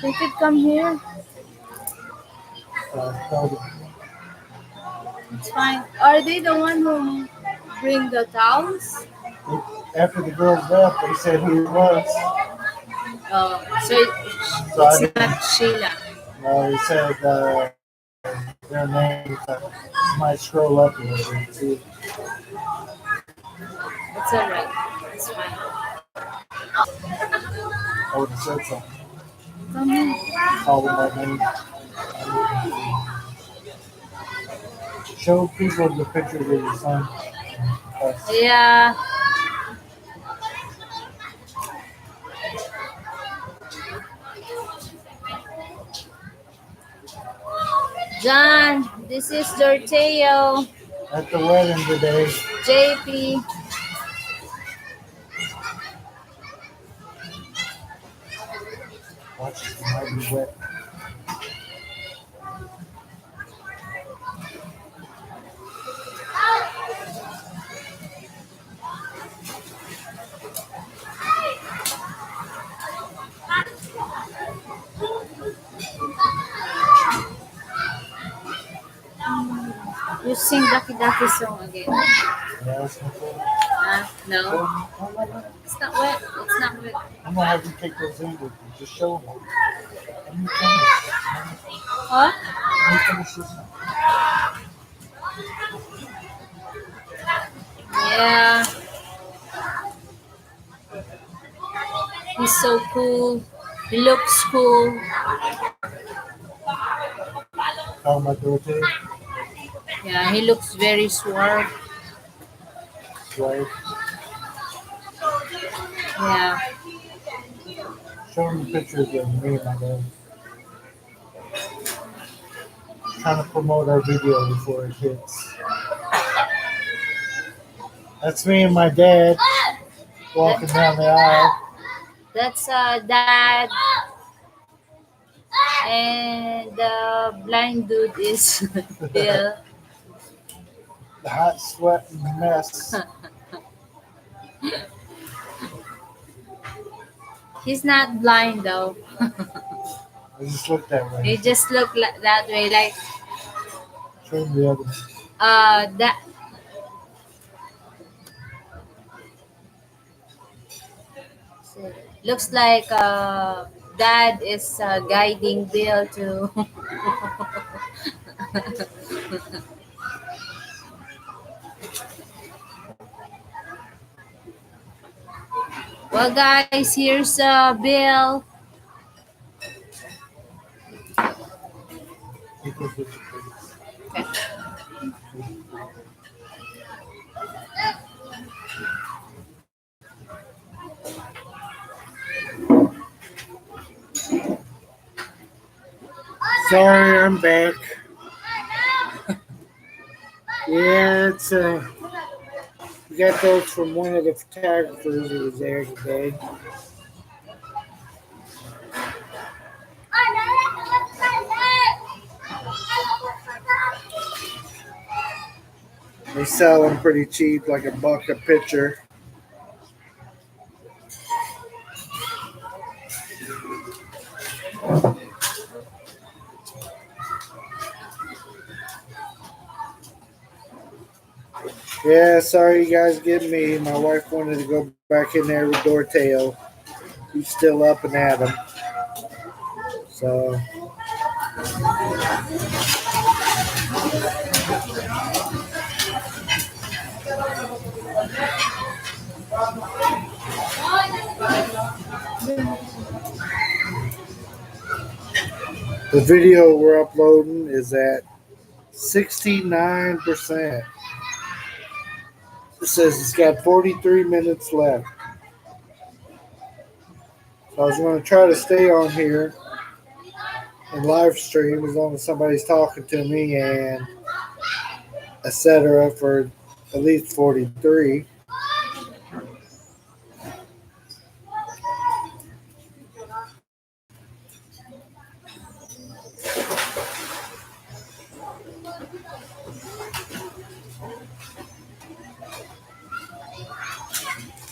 They could come here. So I told them, It's fine. Are they the one who bring the towels? after the girls left, they said who it was. Oh, so So I it's didn't not Sheila. know. They said their names. I might scroll up a little bit and see. It's alright. It's fine. I would have said something. Come here. Call them by name. Show people the pictures of your son. Us. Yeah. John, this is Dorteo. At the wedding today, JP. watch it might be wet. You sing Daki Daki song again. Yeah, that's my favorite. No. Oh my God. It's not wet. It's not wet. I'm gonna have you take those in with you. Just show them. Let me finish. Huh? Let me finish this one. Yeah. He's so cool. He looks cool. How my daughter, Yeah, he looks very suave. right? Yeah. Show them the pictures of me and my dad. Trying to promote our video before it hits. That's me and my dad walking down the aisle. That's dad. And the blind dude is Bill. The hot sweating mess. He's not blind though. I just look that He way. just look like that way, like Show them the other one. that. Looks like dad is guiding Bill to. Well, guys, here's Bill. Take those pictures, please. Sorry, I'm back. Yeah, it's we got those from one of the photographers who was there today. They sell them pretty cheap, like $1 a picture. Yeah, sorry you guys get me. My wife wanted to go back in there with Dorteo. He's still up and at him. So The video we're uploading is at 69%. It says it's got 43 minutes left. So I was going to try to stay on here and live stream as long as somebody's talking to me and etc. for at least 43.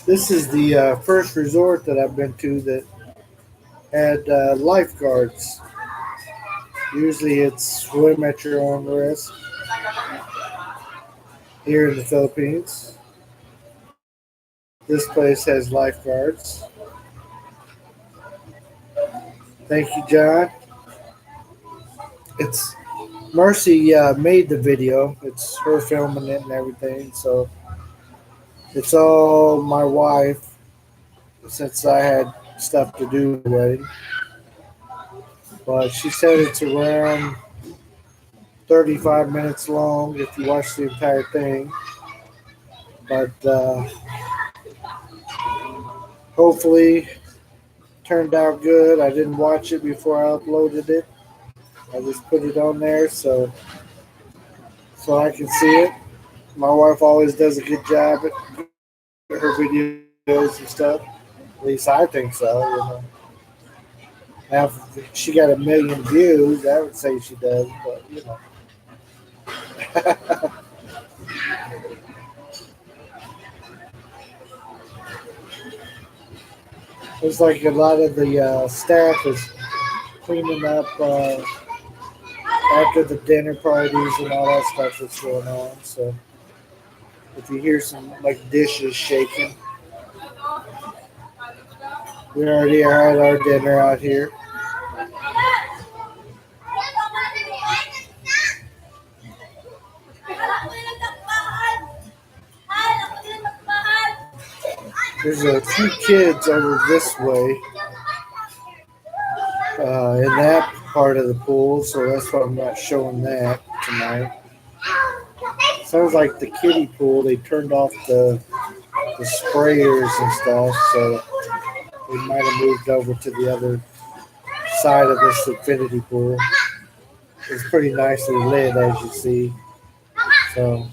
This is the first resort that I've been to that had lifeguards. Usually it's swim at your own risk here in the Philippines. This place has lifeguards. Thank you, John. It's Mercy made the video. It's her filming it and everything. So it's all my wife since I had stuff to do with the wedding. But she said it's around 35 minutes long if you watch the entire thing. But hopefully turned out good. I didn't watch it before I uploaded it. I just put it on there so I can see it. My wife always does a good job at her videos and stuff. At least I think so. You know. Now, if she got 1,000,000 views, I would say she does, but you know. Looks like a lot of the staff is cleaning up after the dinner parties and all that stuff that's going on. So if you hear some like dishes shaking, we already had our dinner out here. There's a few kids over this way in that part of the pool, so that's why I'm not showing that tonight. Sounds like the kiddie pool, they turned off the sprayers and stuff, so we might have moved over to the other side of this infinity pool. It's pretty nicely lit, as you see. So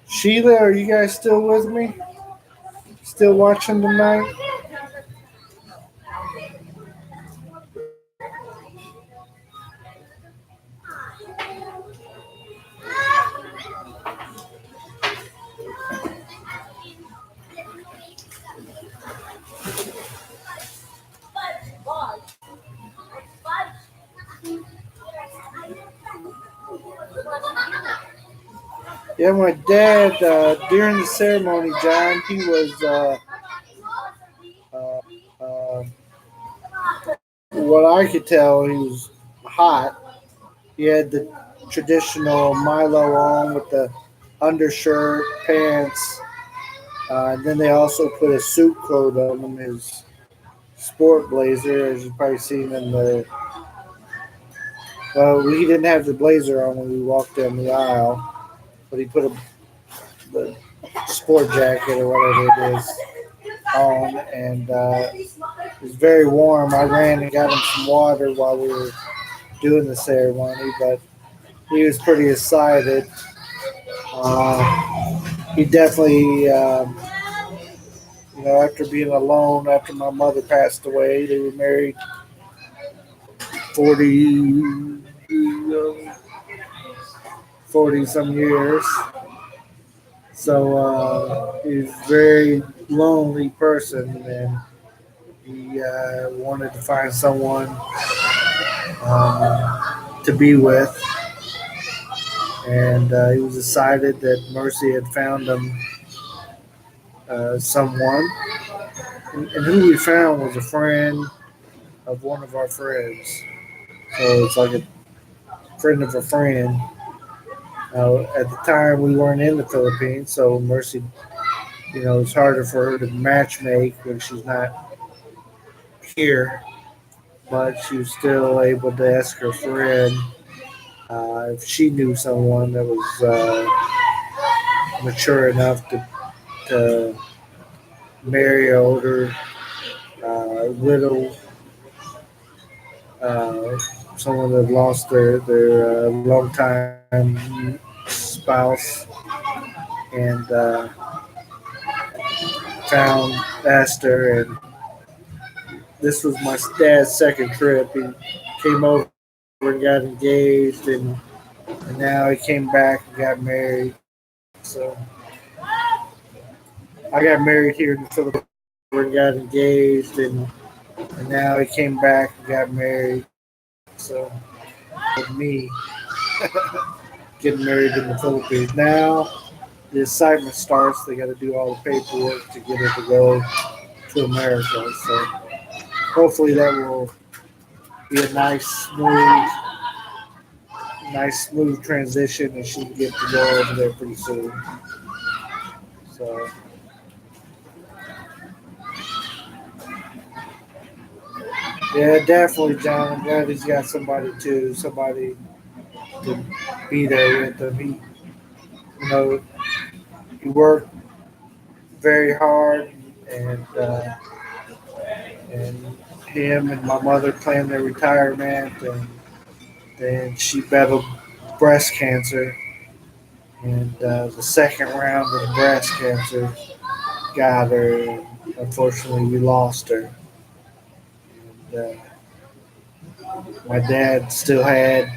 Sheila, are you guys still with me? Still watching tonight? Yeah, my dad, during the ceremony, John, he was, uh, what I could tell, he was hot. He had the traditional Milo on with the undershirt, pants, and then they also put a suit coat on him, his sport blazer, as you've probably seen in the. Well, he didn't have the blazer on when we walked down the aisle, but he put the sport jacket or whatever it is on, and it was very warm. I ran and got him some water while we were doing the ceremony, but he was pretty excited. He definitely, after being alone, after my mother passed away, they were married 40 some years. So he's a very lonely person, and he wanted to find someone to be with. And he was excited that Mercy had found him someone. And who we found was a friend of one of our friends. So it's like a friend of a friend. At the time, we weren't in the Philippines, so Mercy it's harder for her to match make when she's not here, but she was still able to ask her friend if she knew someone that was mature enough to marry an older widow, uh, someone that lost their longtime spouse, and asked her, and this was my dad's second trip. He came over and got engaged, and now he came back and got married. So I got married here in the Philippines and got engaged, and now he came back and got married. So with me getting married in the Philippines. Now the assignment starts. They got to do all the paperwork to get her to go to America. So hopefully that will be a nice smooth transition, and she can get to go over there pretty soon. So yeah, definitely, John. I'm glad he's got somebody to be there with him. You know, he worked very hard, and him and my mother planned their retirement, and then she battled breast cancer, and the second round of breast cancer got her. And unfortunately, we lost her. And, my dad still had,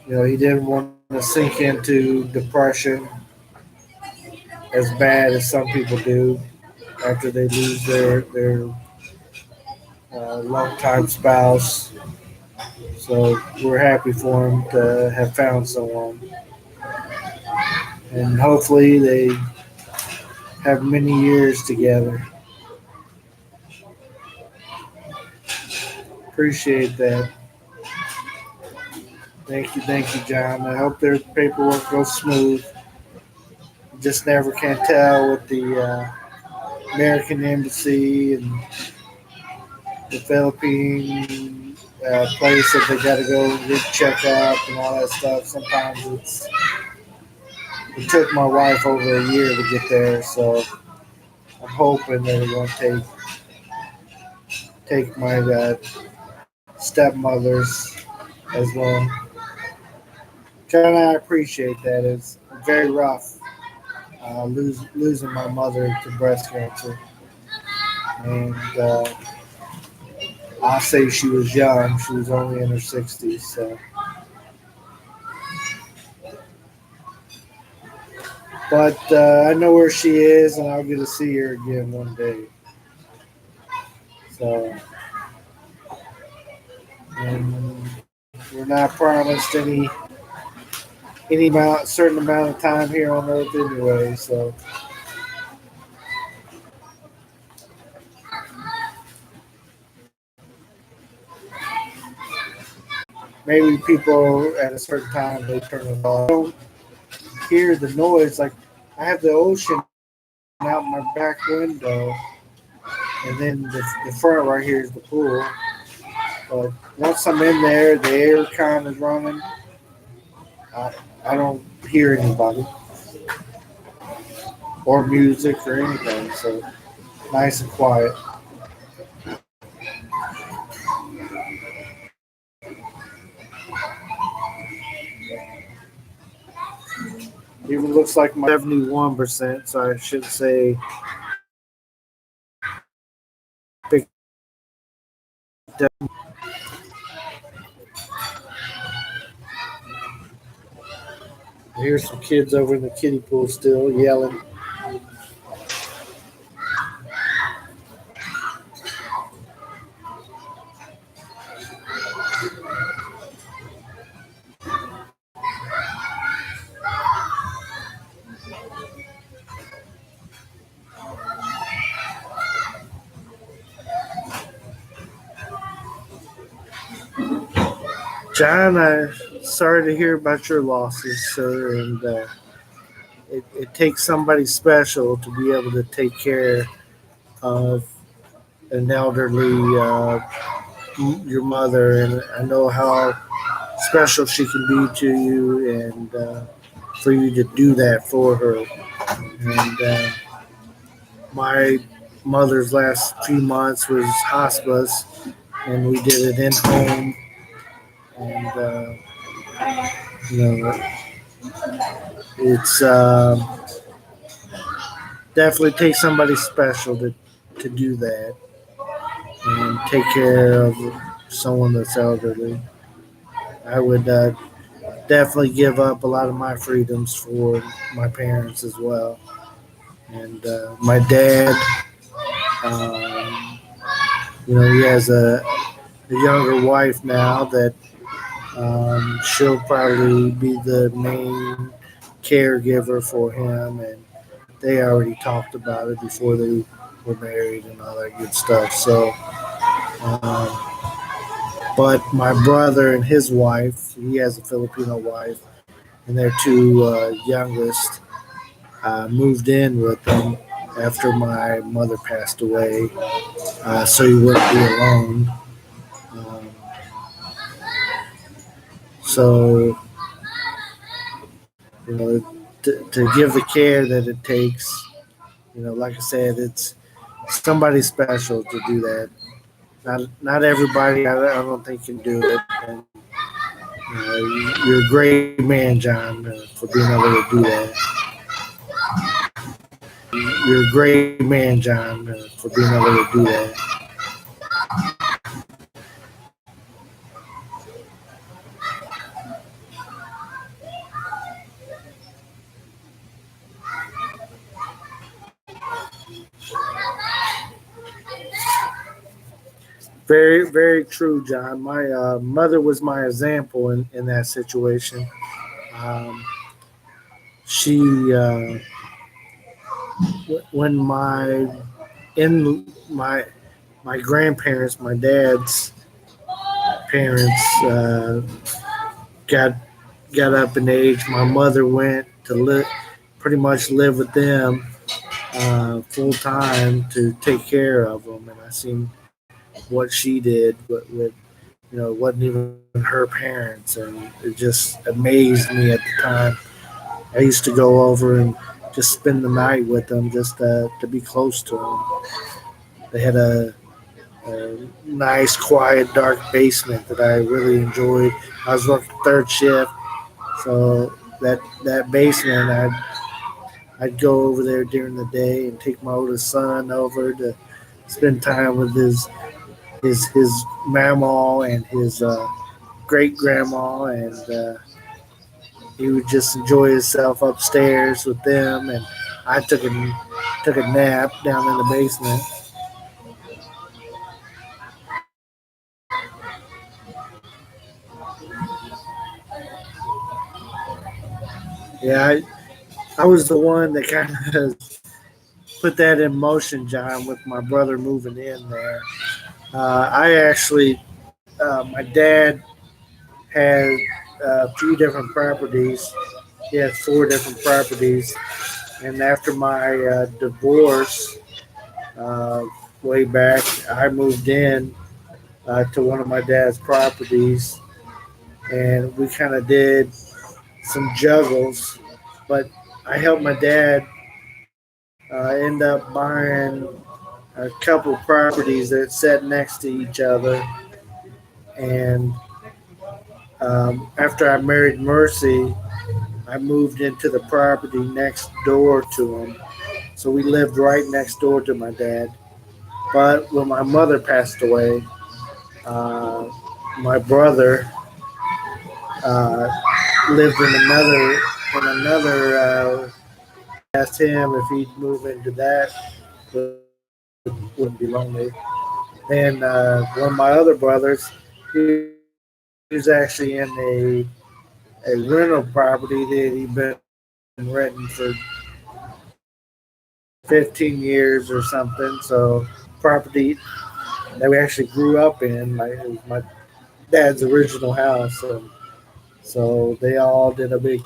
he didn't want to sink into depression as bad as some people do after they lose their longtime spouse. So we're happy for him to have found someone, and hopefully they have many years together. Appreciate that. Thank you, John. I hope their paperwork goes smooth. You just never can tell with the American embassy and the Philippine place that they got to go get checked out and all that stuff. Sometimes it took my wife over a year to get there, so I'm hoping that it won't take my stepmothers as long. Kind of appreciate that. It's very rough losing my mother to breast cancer, and I say she was young. She was only in her 60s, so. But I know where she is, and I'll get to see her again one day. So, and we're not promised any certain amount of time here on Earth anyway. So, maybe people at a certain time they turn it off. I don't hear the noise. Like I have the ocean out my back window, and then the front right here is the pool. But once I'm in there, the air con is running. I, I don't hear anybody or music or anything. So nice and quiet. Even looks like my 71%. So I should say picked up. Here's some kids over in the kiddie pool still yelling. John, I'm sorry to hear about your losses, sir, and it takes somebody special to be able to take care of an elderly your mother, and I know how special she can be to you, and for you to do that for her. And my mother's last few months was hospice, and we did it in home, and you know it's definitely takes somebody special to do that and take care of someone that's elderly. I would definitely give up a lot of my freedoms for my parents as well. And my dad, um, he has a younger wife now that she'll probably be the main caregiver for him, and they already talked about it before they were married and all that good stuff. So, but my brother and his wife, he has a Filipino wife, and their two youngest moved in with them after my mother passed away, so he wouldn't be alone. Um, so, to give the care that it takes, like I said, it's somebody special to do that. Not everybody, I don't think, can do it. And you're a great man, John, for being able to do that. You're a great man, John, for being able to do that. Very, very true, John. My mother was my example in that situation. Um, she, when my my grandparents, my dad's parents, got got up in age, my mother went to pretty much live with them full time to take care of them, and I seen what she did, with it wasn't even her parents, and it just amazed me at the time. I used to go over and just spend the night with them, just to be close to them. They had a nice, quiet, dark basement that I really enjoyed. I was working third shift, so that basement, I'd go over there during the day and take my oldest son over to spend time with his mama and his great grandma, and he would just enjoy himself upstairs with them, and I took a nap down in the basement. Yeah, I was the one that kind of put that in motion, John, with my brother moving in there. I actually, my dad had a few different properties. He had four different properties, and after my divorce, uh, way back, I moved in to one of my dad's properties, and we kind of did some juggles. But I helped my dad end up buying a couple properties that sat next to each other. And after I married Mercy, I moved into the property next door to him. So we lived right next door to my dad. But when my mother passed away, uh, my brother uh, lived in another. Asked him if he'd move into that, wouldn't be lonely. And one of my other brothers, he was actually in a rental property that he'd been renting for 15 years or something. So property that we actually grew up in, like it was my dad's original house, and so they all did a big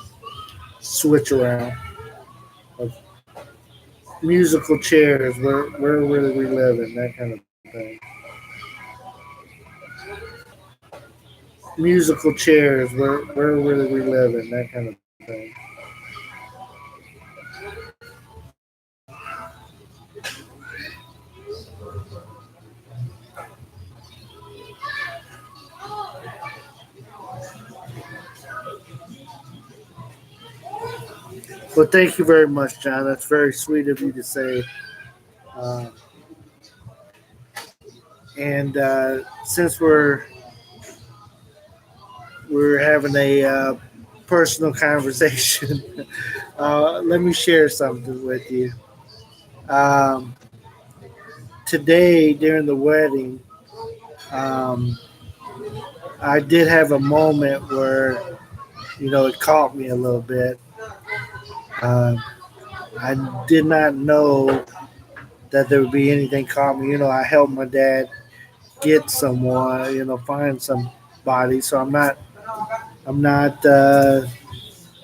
switch around. musical chairs. Where really we live in that kind of thing. Musical chairs. Where really we live in that kind of thing. Well, thank you very much, John. That's very sweet of you to say. Uh, and since we're having a personal conversation, let me share something with you. Um, Today during the wedding, um, I did have a moment where it caught me a little bit. Uh, I did not know that there would be anything caught me. I helped my dad get someone, find somebody. So I'm not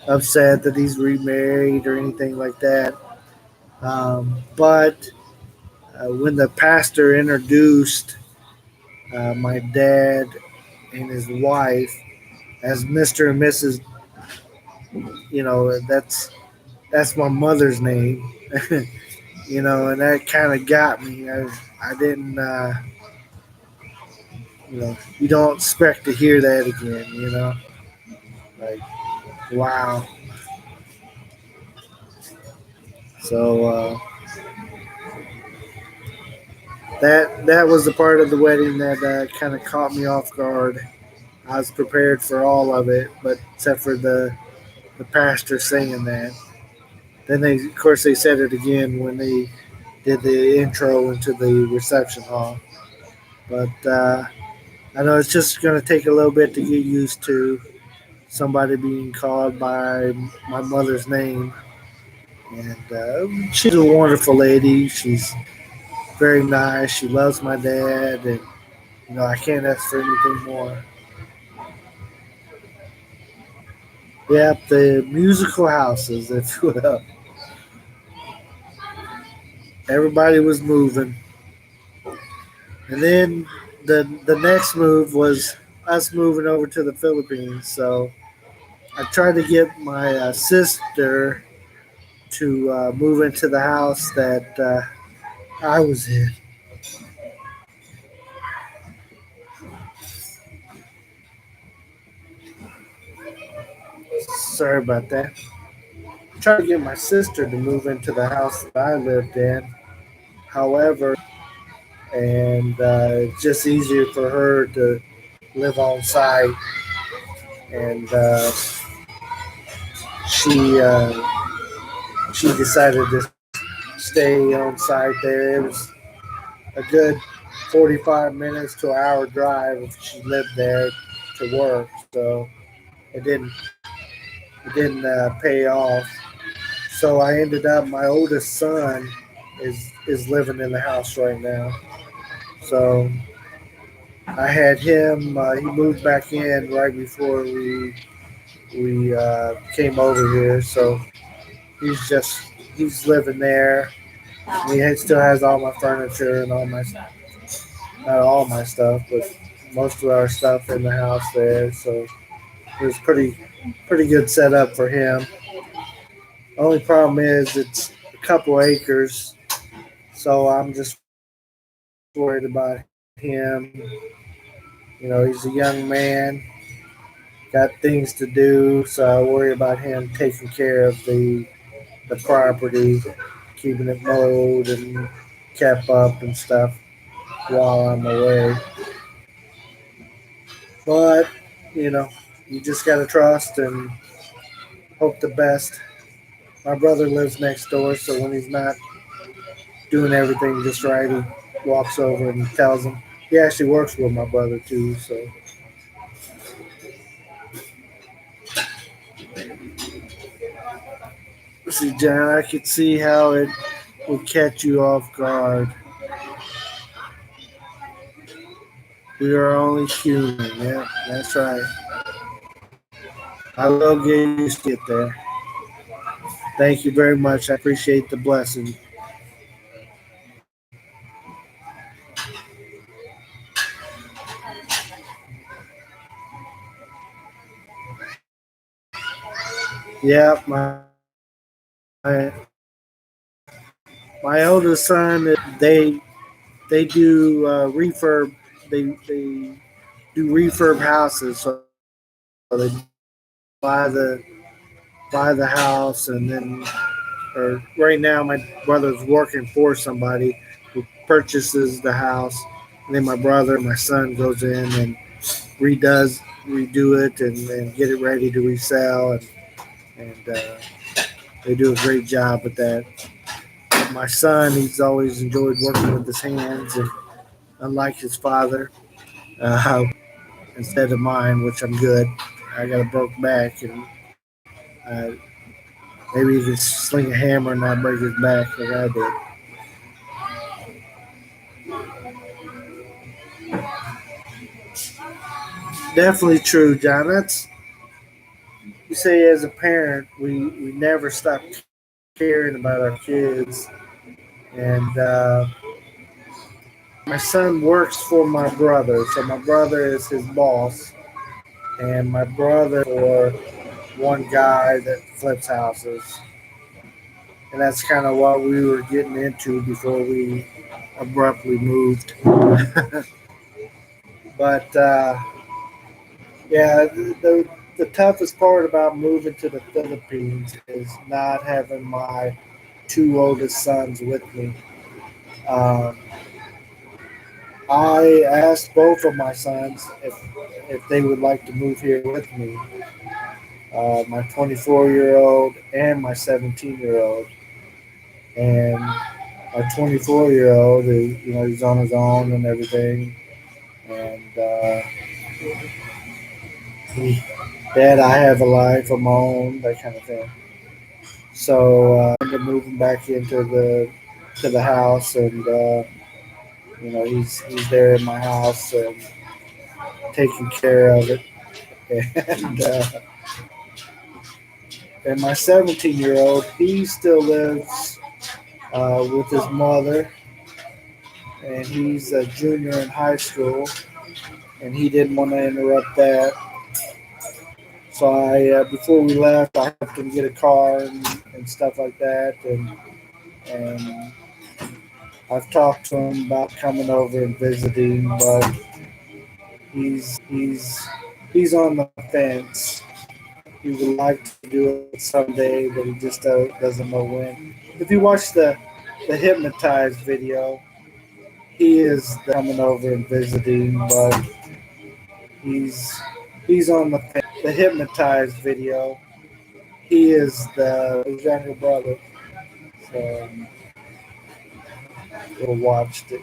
upset that he's remarried or anything like that. But when the pastor introduced my dad and his wife as Mr. and Mrs., that's my mother's name, and that kind of got me. I didn't, you don't expect to hear that again. Like, wow. So that was the part of the wedding that kind of caught me off guard. I was prepared for all of it, but except for the pastor saying that. Then of course, they said it again when they did the intro into the reception hall. But I know it's just going to take a little bit to get used to somebody being called by my mother's name. And she's a wonderful lady. She's very nice. She loves my dad, and I can't ask for anything more. Yep, the musical houses, if you will. Everybody was moving, and then the next move was us moving over to the Philippines. So I tried to get my sister to move into the house that I was in. Sorry about that. I tried to get my sister to move into the house that I lived in. However, and it's just easier for her to live on site, and she she decided to stay on site there. It was a good 45 minutes to an hour drive if she lived there to work, so it didn't it didn't pay off. So I ended up my oldest son is living in the house right now. So I had him. He moved back in right before we came over here. So he's living there. Still has all my furniture and all my not all my stuff, but most of our stuff in the house there. So it was pretty good setup for him. Only problem is it's a couple acres, so I'm just worried about him. He's a young man, got things to do, so I worry about him taking care of the property, keeping it mowed and kept up and stuff while I'm away. But you know, you just gotta trust and hope the best. My brother lives next door, so when he's not doing everything just right, he walks over and tells him. He actually works with my brother too, so see, John, I could see how it would catch you off guard. We are only human. Yeah, that's right. I will get used to it there. Thank you very much. I appreciate the blessing. Yeah, my oldest son, they do refurb. They do refurb houses, so they buy the house, and then or right now my brother's working for somebody who purchases the house, and then my brother, my son, goes in and redo it, and get it ready to resell, and they do a great job with that. My son, he's always enjoyed working with his hands, and unlike his father, instead of mine, which I'm good. I got a broke back, and maybe he could sling a hammer and not break his back like I did. Definitely true, John. That's you say as a parent, we never stop caring about our kids, and my son works for my brother, so my brother is his boss, and my brother for one guy that flips houses, and that's kind of what we were getting into before we abruptly moved. But yeah, the toughest part about moving to the Philippines is not having my two oldest sons with me. Um, I asked both of my sons if they would like to move here with me. My 24-year old and my 17-year old, and my 24-year old is he's on his own and everything, and Dad, I have a life of my own, that kind of thing. So I ended up moving back into the house, and he's there in my house and taking care of it. And my 17-year old, he still lives with his mother, and he's a junior in high school, and he didn't want to interrupt that. So before we left, I helped him get a car and stuff like that, and I've talked to him about coming over and visiting, but he's he's on the fence. He would like to do it someday, but he just doesn't know when. If you watch the hypnotized video, he is coming over and visiting, but he's he's on the hypnotized video. He is his younger brother, so we watched it.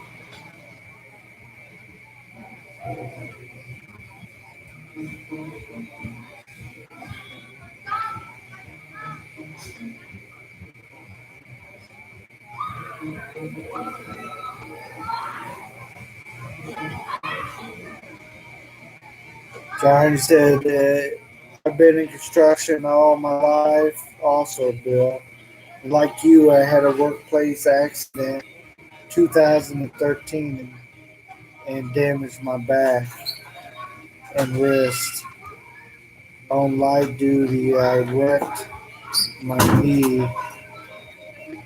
John said, I've been in construction all my life, also, Bill. Like you, I had a workplace accident 2013 and damaged my back and wrist. On light duty, I wrecked my knee.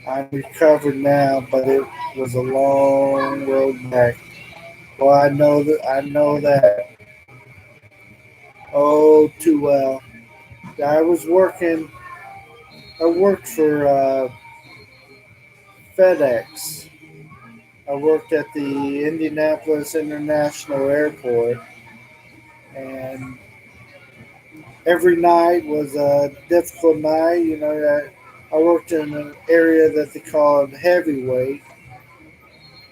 I'm recovered now, but it was a long road back. Well, I know that oh too well. I was working. I worked for FedEx. I worked at the Indianapolis International Airport, and every night was a difficult night. I worked in an area that they called heavyweight,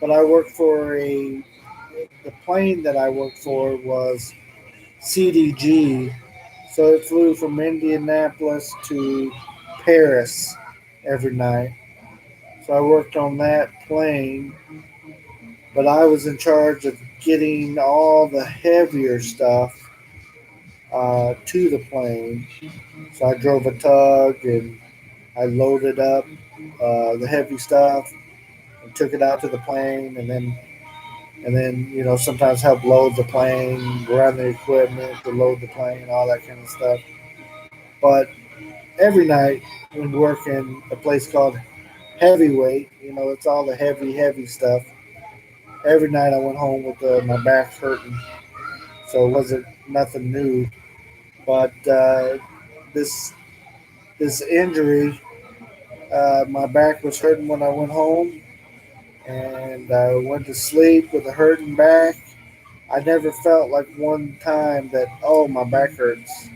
but I worked for the plane that I worked for was CDG, so it flew from Indianapolis to Paris every night. So I worked on that plane, but I was in charge of getting all the heavier stuff to the plane. So I drove a tug and I loaded up the heavy stuff and took it out to the plane, and then sometimes help load the plane, run the equipment to load the plane, all that kind of stuff. But every night when working a place called Heavyweight. It's all the heavy stuff. Every night I went home with my back hurting, so it wasn't nothing new. But this this injury, my back was hurting when I went home, and I went to sleep with a hurting back. I never felt like one time that, oh, my back hurts.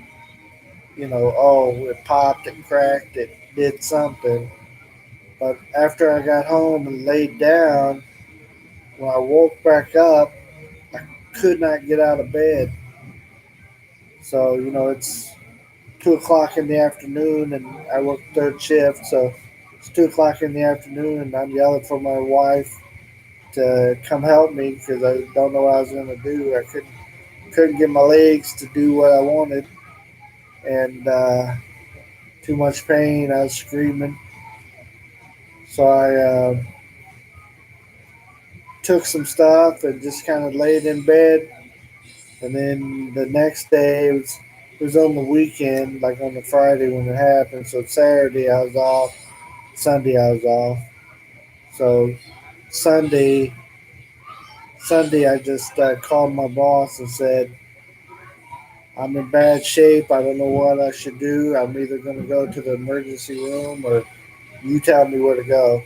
Oh, it popped, it cracked, it did something. But after I got home and laid down, when I woke back up, I could not get out of bed. So, it's 2 o'clock in the afternoon and I work third shift. So it's 2 o'clock in the afternoon and I'm yelling for my wife to come help me because I don't know what I was going to do. I couldn't get my legs to do what I wanted, and too much pain. I was screaming. So I took some stuff and just kind of laid in bed. And then the next day, it was on the weekend, like on the Friday when it happened. So Saturday I was off, Sunday I was off. So Sunday, Sunday I just called my boss and said, I'm in bad shape. I don't know what I should do. I'm either going to go to the emergency room or you tell me where to go.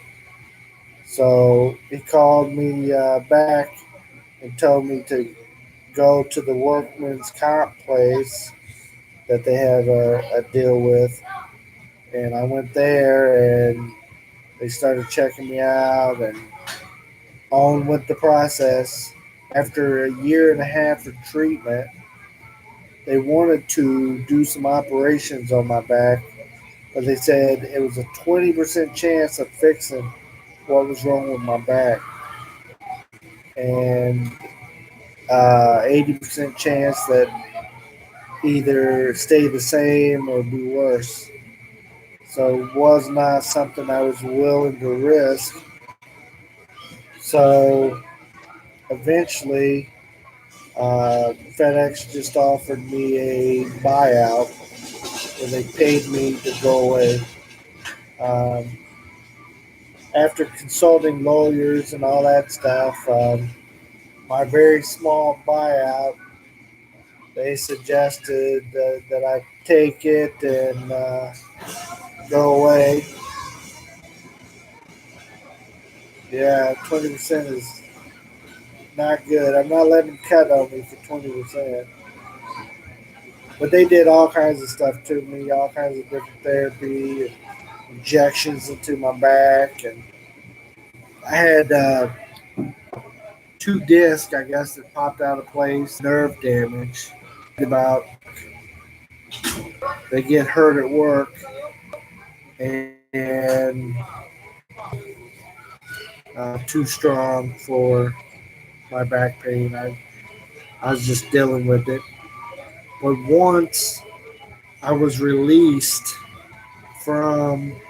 So he called me back and told me to go to the workman's comp place that they have a deal with. And I went there and they started checking me out and on with the process. After a year and a half of treatment, they wanted to do some operations on my back, but they said it was a 20% chance of fixing what was wrong with my back and 80% chance that either stay the same or be worse. So it was not something I was willing to risk. So eventually, FedEx just offered me a buyout where they paid me to go away. Um, After consulting lawyers and all that stuff, my very small buyout, they suggested that I take it and go away. Yeah, 20% is not good. I'm not letting them cut on me for 20%. But they did all kinds of stuff to me, all kinds of different therapy, and injections into my back, and I had two discs, I guess, that popped out of place, nerve damage. About they get hurt at work, and too strong for my back pain. I was just dealing with it. But I was released from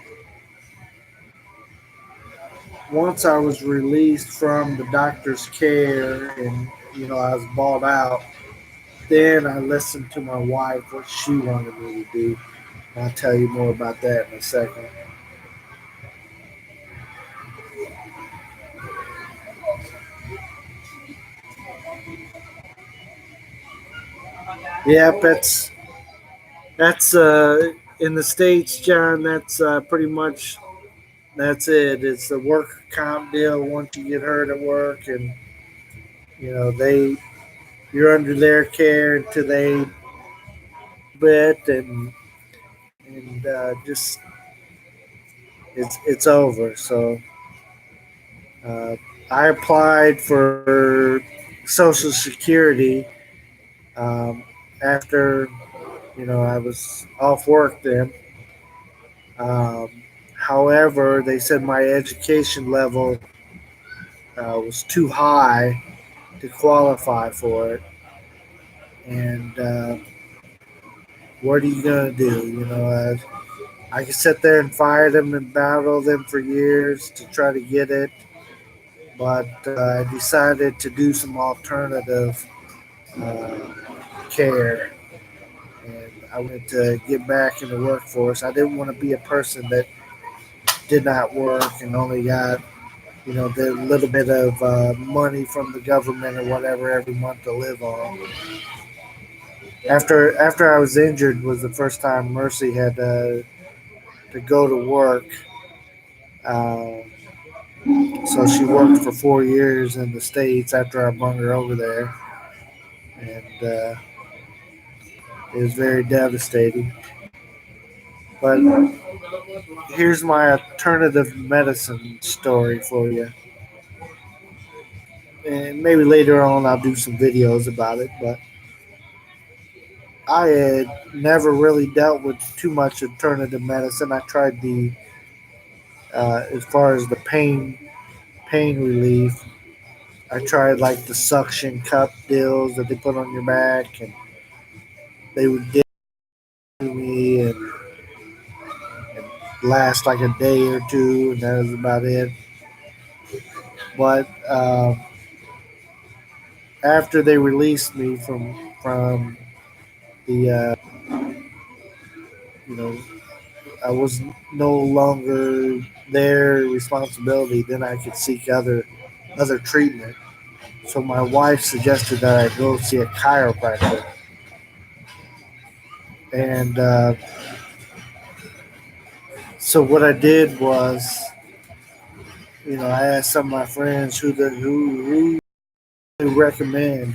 once I was released from the doctor's care, and I was balled out. Then I listened to my wife what she wanted me to do. I'll tell you more about that in a second. Yep, that's in the states, John. That's pretty much that's it. It's the work comp deal. Once you get hurt at work, and they you're under their care until they bit, and just it's over. So uh, I applied for Social Security after I was off work then. However, they said my education level was too high to qualify for it. And what are you gonna do? I could sit there and fight them and battle them for years to try to get it, but I decided to do some alternative uh, care, and I wanted to get back in the workforce. I didn't want to be a person that did not work and only got the little bit of money from the government or whatever every month to live on. After I was injured was the first time Mercy had to go to work. Uh, so she worked for 4 years in the states after I brought her over there, and it was very devastating. But here's my alternative medicine story for you. And maybe later on I'll do some videos about it. But I had never really dealt with too much alternative medicine. I tried as far as the pain relief. I tried like the suction cup deals that they put on your back, and they would dip to me and last like a day or two, and that was about it. But after they released me from the you know I was no longer their responsibility. Then I could seek other treatment. So my wife suggested that I go see a chiropractor, and so what I did was, I asked some of my friends who they recommend,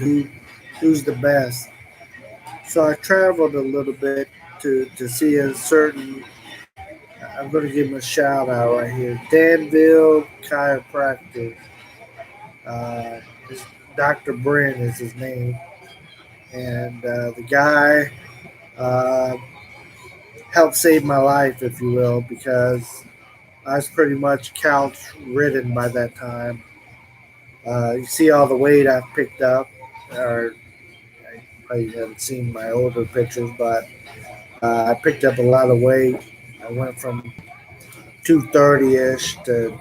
who's the best. So I traveled a little bit to see a certain. I'm going to give him a shout out right here. Danville Chiropractic. Uh, Dr. Brent is his name, and the guy uh, helped save my life, if you will, because I was pretty much couch ridden by that time. You see all the weight I've picked up, or I probably haven't seen my older pictures, but I picked up a lot of weight. I went from 230 ish to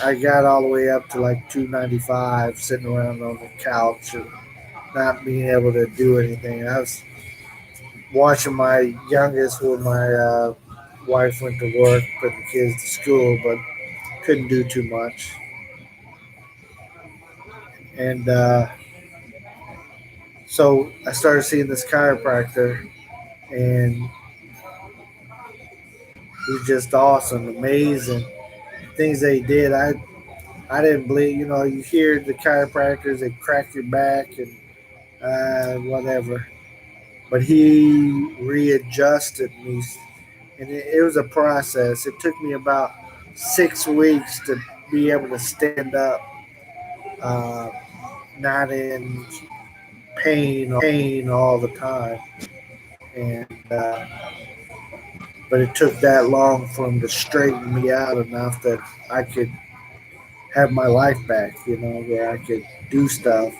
I got all the way up to like 295 sitting around on the couch and not being able to do anything. I was watching my youngest when my wife went to work, put the kids to school, but couldn't do too much. And so I started seeing this chiropractor, and he's just awesome, amazing things they did. I didn't believe, you hear the chiropractors, they crack your back and whatever. But he readjusted me, and it was a process. It took me about 6 weeks to be able to stand up, uh, not in pain all the time. And but it took that long for him to straighten me out enough that I could have my life back, where I could do stuff.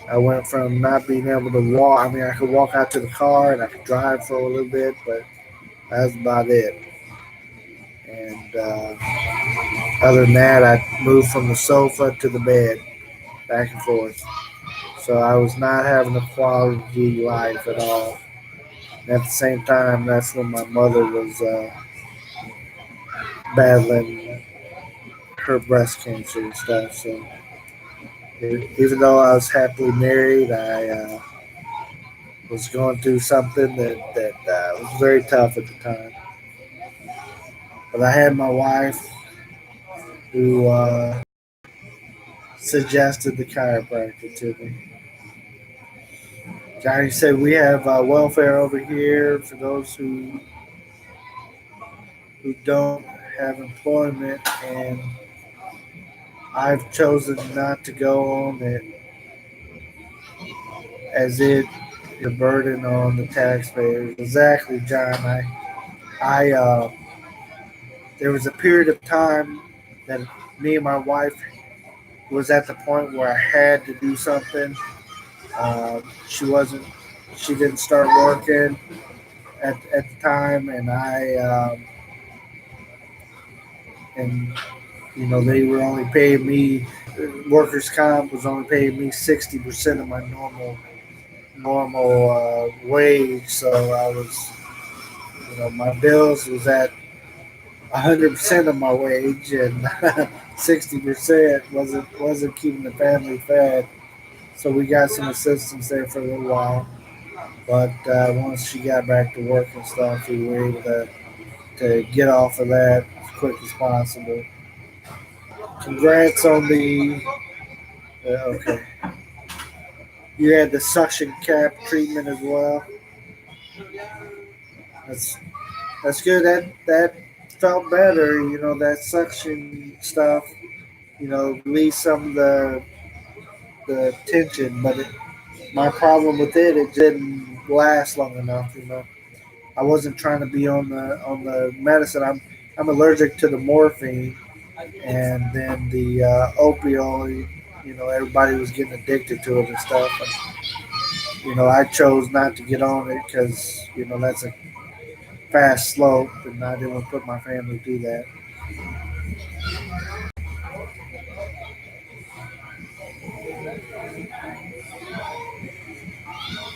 I went from not being able to walk. I mean, I could walk out to the car and I could drive for a little bit, but that's about it. And other than that, I moved from the sofa to the bed, back and forth. So I was not having a quality life at all. And at the same time, that's when my mother was battling her breast cancer and stuff. So even though I was happily married, I was going through something that was very tough at the time. But I had my wife who suggested the chiropractor to me. Johnny said we have welfare over here for those who don't have employment, and I've chosen not to go on it as it is a burden on the taxpayers. Exactly, John. I there was a period of time that me and my wife was at the point where I had to do something. She wasn't. She didn't start working at the time, and and they were only paying me. Workers' comp was only paying me 60% of my normal normal wage, so I was, my bills was at 100% of my wage, and 60% wasn't keeping the family fed. So we got some assistance there for a little while. But once she got back to work and stuff, we were able to get off of that as quick as possible. Congrats on the okay. You had the suction cap treatment as well. That's that's good. That felt better. That suction stuff. Release some of the tension, but my problem with it didn't last long enough. I wasn't trying to be on the medicine. I'm allergic to the morphine, and then the opioid. Everybody was getting addicted to it and stuff. I chose not to get on it because that's a fast slope, and I didn't want to put my family through that.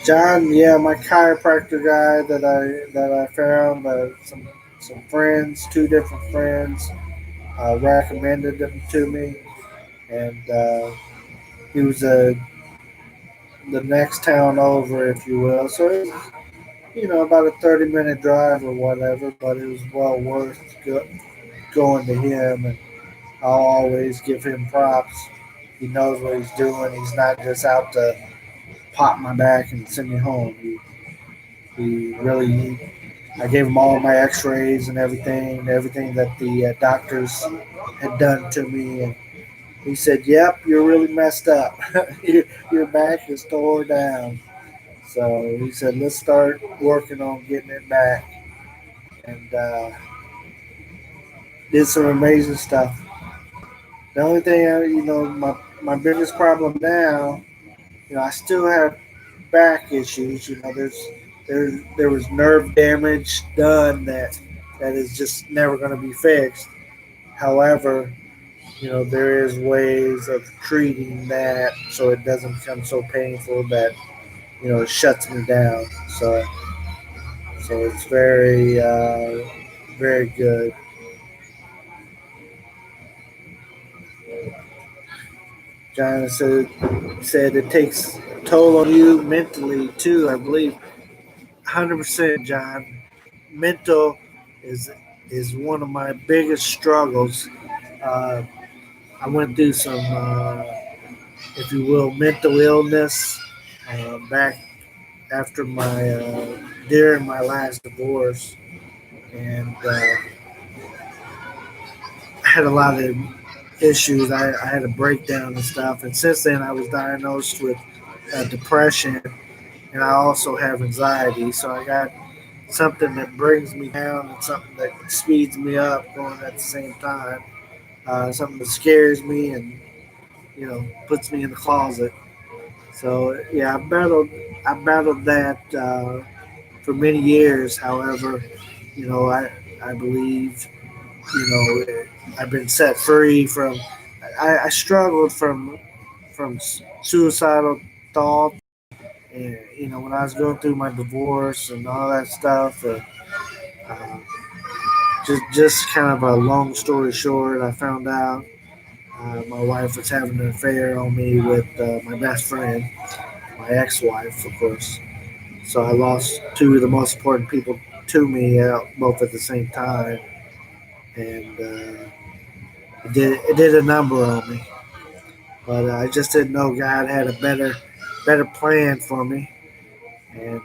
John, yeah, my chiropractor guy that I found, some friends, two different friends, recommended them to me, and he was the next town over, if you will. So it was, about a 30-minute drive or whatever, but it was well worth going to him, and I'll always give him props. He knows what he's doing. He's not just out to pop my back and send me home. He really. I gave him all my X-rays and everything that the doctors had done to me, and he said, "Yep, you're really messed up. your back is tore down." So he said, "Let's start working on getting it back," and did some amazing stuff. The only thing, my biggest problem now, I still have back issues. There was nerve damage done that is just never going to be fixed. However, there is ways of treating that so it doesn't become so painful that it shuts me down. So it's very good. John said it takes a toll on you mentally too. I believe 100%, John. Mental is is one of my biggest struggles. Uh, I went through some, if you will, mental illness back after during my last divorce, and I had a lot of issues. I had a breakdown and stuff, and since then I was diagnosed with depression, and I also have anxiety. So I got something that brings me down and something that speeds me up going at the same time. Something that scares me and puts me in the closet. So yeah, I battled that for many years. However, I believe I've been set free from. I struggled from suicidal thoughts, and when I was going through my divorce and all that stuff. Uh, just kind of a long story short, I found out my wife was having an affair on me with my best friend, my ex-wife, of course. So I lost two of the most important people to me, both at the same time, and it did a number on me. But I just didn't know God had a better plan for me, and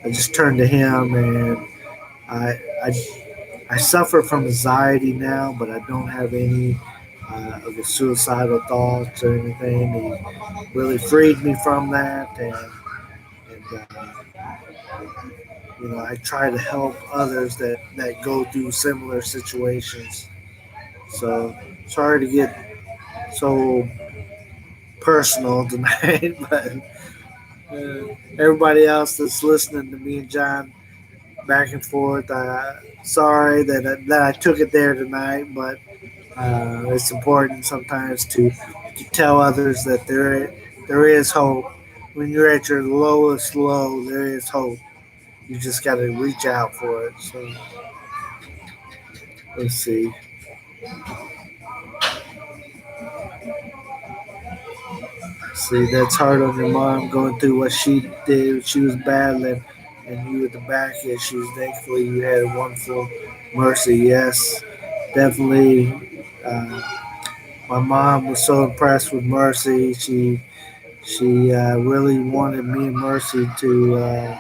I just turned to Him, and I I I suffer from anxiety now, but I don't have any of the suicidal thoughts or anything. He really freed me from that, and I try to help others that go through similar situations. So sorry to get so personal tonight, but everybody else that's listening to me and John back and forth, sorry that I took it there tonight, but it's important sometimes to tell others that there is hope, when you're at your lowest low, there is hope. You just got to reach out for it. So let's see. See, that's hard on your mom going through what she did. She was battling, and you with the back issues. Thankfully, you had a wonderful mercy. Yes, definitely. My mom was so impressed with Mercy. She really wanted me and Mercy to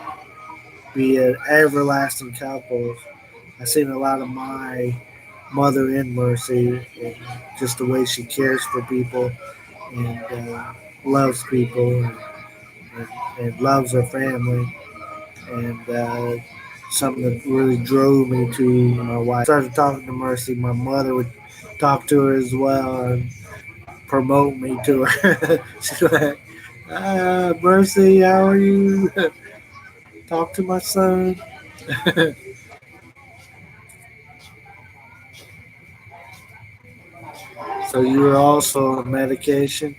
be an everlasting couple. I seen a lot of my mother in Mercy, and just the way she cares for people and loves people and loves her family. And something that really drove me to my wife. I started talking to Mercy. My mother would talk to her as well and promote me to her. She's like, Mercy, how are you? Talk to my son. So you were also on medication?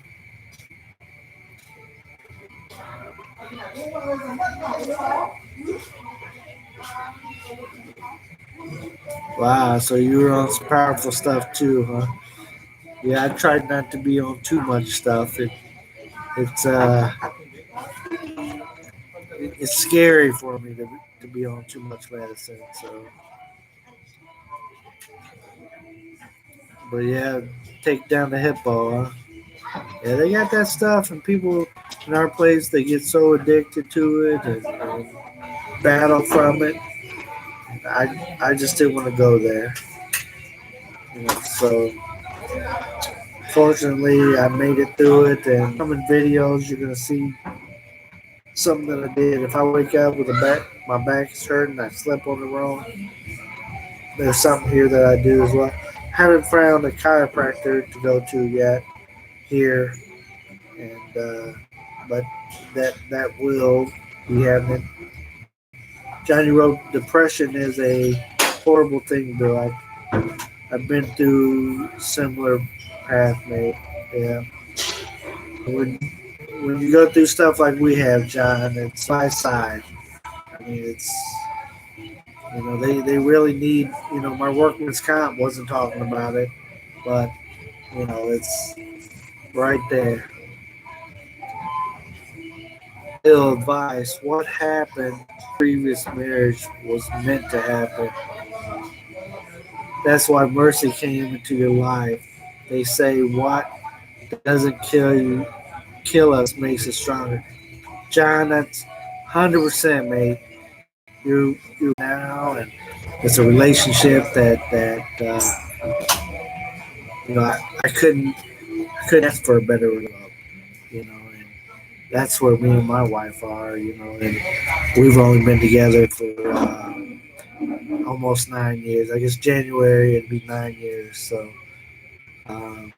Wow, so you were on some powerful stuff too, huh? Yeah, I tried not to be on too much stuff. It's scary for me to be on too much medicine. So, but yeah, take down the hippo, huh? Yeah, they got that stuff, and people in our place they get so addicted to it and battle from it. I just didn't want to go there, so fortunately I made it through it. And coming videos, you're gonna see something that I did. If I wake up with my back is hurting, I slept on the wrong. There's something here that I do as well. Haven't found a chiropractor to go to yet here, and but that will be happening. Johnny wrote, "Depression is a horrible thing, though. I've been through similar path, mate. Yeah, when when you go through stuff like we have, John, it's by side. I mean, it's they really need my workman's comp wasn't talking about it, but it's right there. Ill advice. What happened? Previous marriage was meant to happen. That's why mercy came into your life. They say what doesn't kill us makes us stronger. John, that's 100%, mate. You're now, and it's a relationship that I couldn't ask for a better love. And that's where me and my wife are. And we've only been together for almost 9 years. I guess January it'd be 9 years. So um,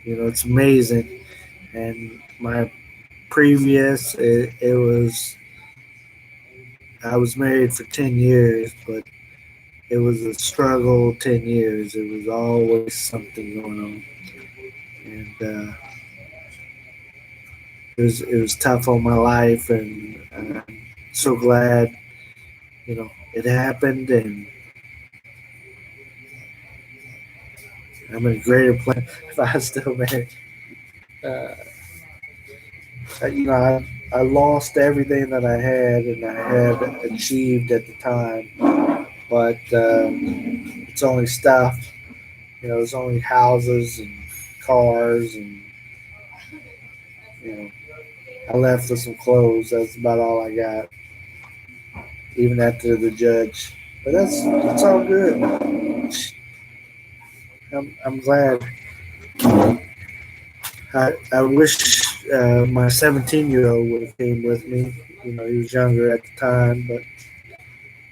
it's amazing. And my previous, it was I was married for 10 years, but it was a struggle. 10 years. It was always something going on, and it was tough on my life. And I'm so glad it happened, and I'm in a greater place if I was still married. Uh, I lost everything that I had and I had achieved at the time, but it's only stuff. It's only houses and cars, and you know, I left with some clothes. That's about all I got, even after the judge. But it's all good. I'm glad. I wish my 17-year-old would have came with me. He was younger at the time, but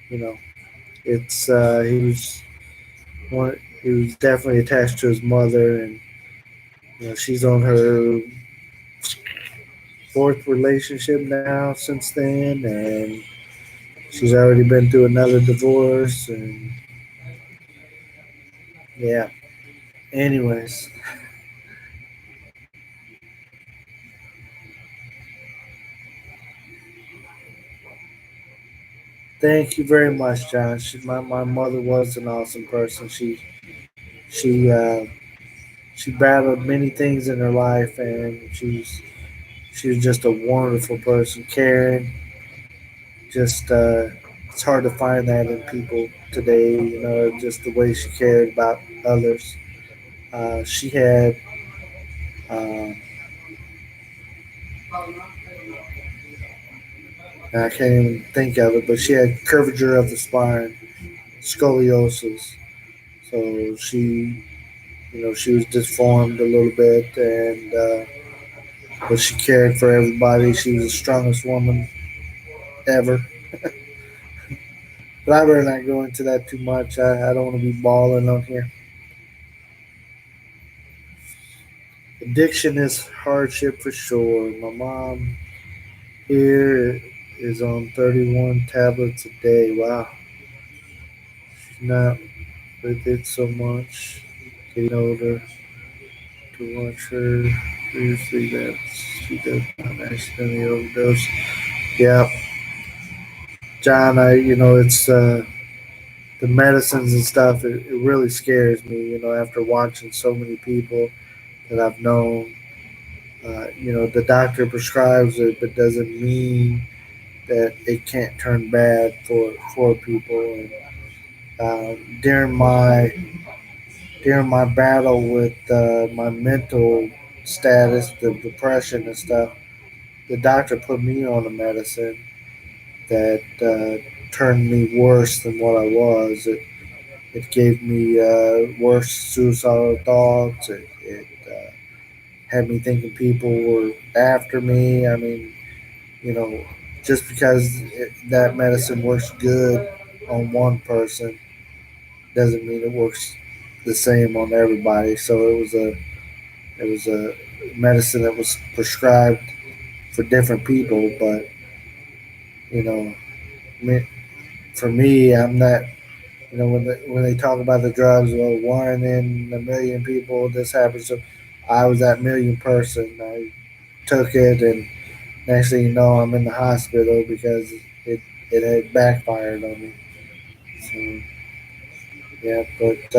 you know, it's he was definitely attached to his mother, and she's on her fourth relationship now since then, and she's already been through another divorce, and yeah. Anyways, Thank you very much, John. My mother was an awesome person. She she battled many things in her life, and she was just a wonderful person, caring. Just it's hard to find that in people today. You know, just the way she cared about others. She had uh, I can't even think of it, but she had curvature of the spine, scoliosis. So she, you know, she was disformed a little bit, and but she cared for everybody. She was the strongest woman ever. But I better not go into that too much. I don't want to be bawling on here. Addiction is hardship for sure. My mom here is on 31 tablets a day. Wow, she's not with it so much. Getting older to watch her. Usually that she does not accidentally overdose. Yeah, John. It's the medicines and stuff. It really scares me. You know, after watching so many people that I've known. The doctor prescribes it, but doesn't mean that it can't turn bad for people. And during my battle with my mental status, the depression and stuff, the doctor put me on a medicine that turned me worse than what I was. It gave me worse suicidal thoughts. It had me thinking people were after me. I mean, you know, just because that medicine works good on one person doesn't mean it works the same on everybody. So it was a medicine that was prescribed for different people, but you know, me, for me, I'm not. You know, when they talk about the drugs, well, one in a million people this happens. So I was that million person. I took it, and next thing you know, I'm in the hospital because it had backfired on me. So yeah, but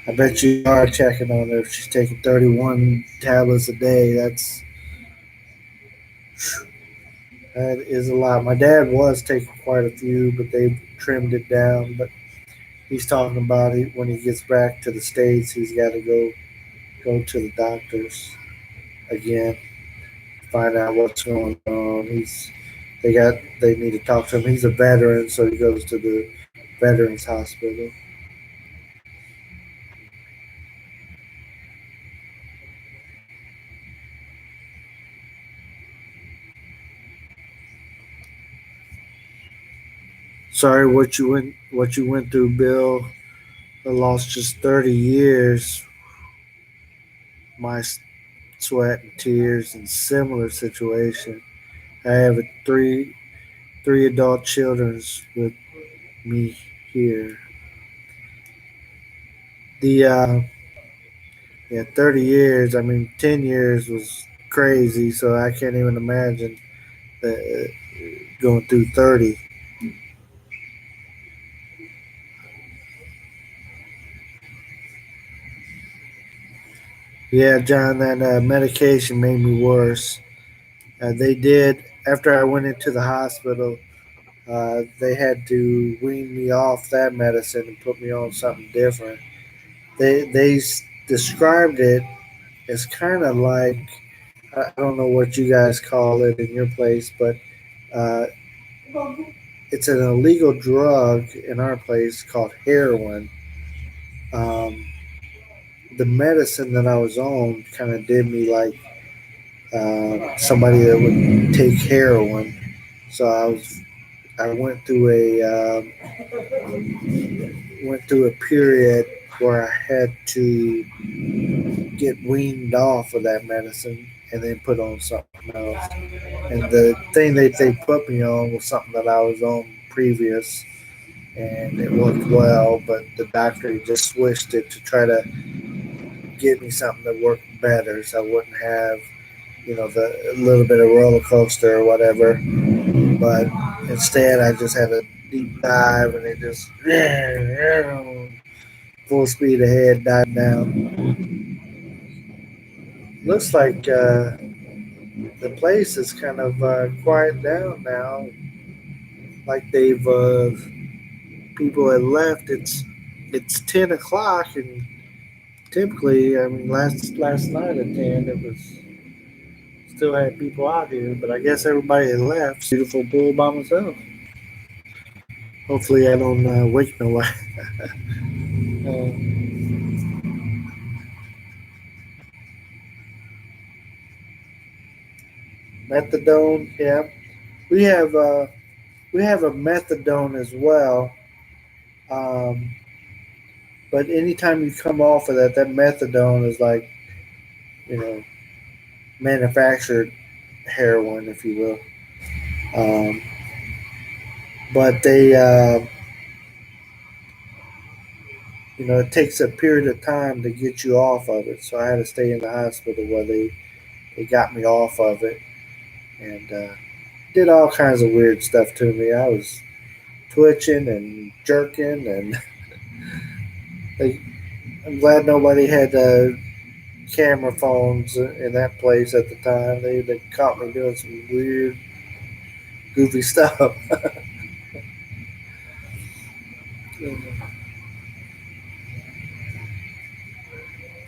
I bet you are checking on her. If she's taking 31 tablets a day, that is a lot. My dad was taking quite a few, but they've trimmed it down. But he's talking about it when he gets back to the states. He's got to go to the doctors again, find out what's going on. They need to talk to him. He's a veteran, so he goes to the veterans hospital. Sorry what you went through, Bill. I lost just 30 years. My sweat and tears in similar situation. I have three adult children with me here. The Yeah, 30 years. I mean, 10 years was crazy, so I can't even imagine going through 30. Yeah, John, that medication made me worse. They did after I went into the hospital. They had to wean me off that medicine and put me on something different. They described it as kind of like I don't know what you guys call it in your place, but uh, it's an illegal drug in our place called heroin. Um, the medicine that I was on kind of did me like somebody that would take heroin. So I went through a period where I had to get weaned off of that medicine and then put on something else. And the thing that they put me on was something that I was on previous, and it worked well. But the doctor just switched it to try to get me something that worked better, so I wouldn't have the little bit of roller coaster or whatever. But Instead, I just had a deep dive and it just full speed ahead, dive down. Looks like the place is kind of quiet down now. Like they've people had left. It's 10 o'clock, and typically, I mean, last night at 10, it was still had people out here, but I guess everybody had left. Beautiful pool by myself. Hopefully, I don't wake nobody. uh, Methadone, yeah, we have we have a methadone as well. Um, but anytime you come off of that, that methadone is like, you know, manufactured heroin, if you will. Um, but they, it takes a period of time to get you off of it. So I had to stay in the hospital where they got me off of it and did all kinds of weird stuff to me. I was twitching and jerking, and they, I'm glad nobody had camera phones in that place at the time. They caught me doing some weird, goofy stuff.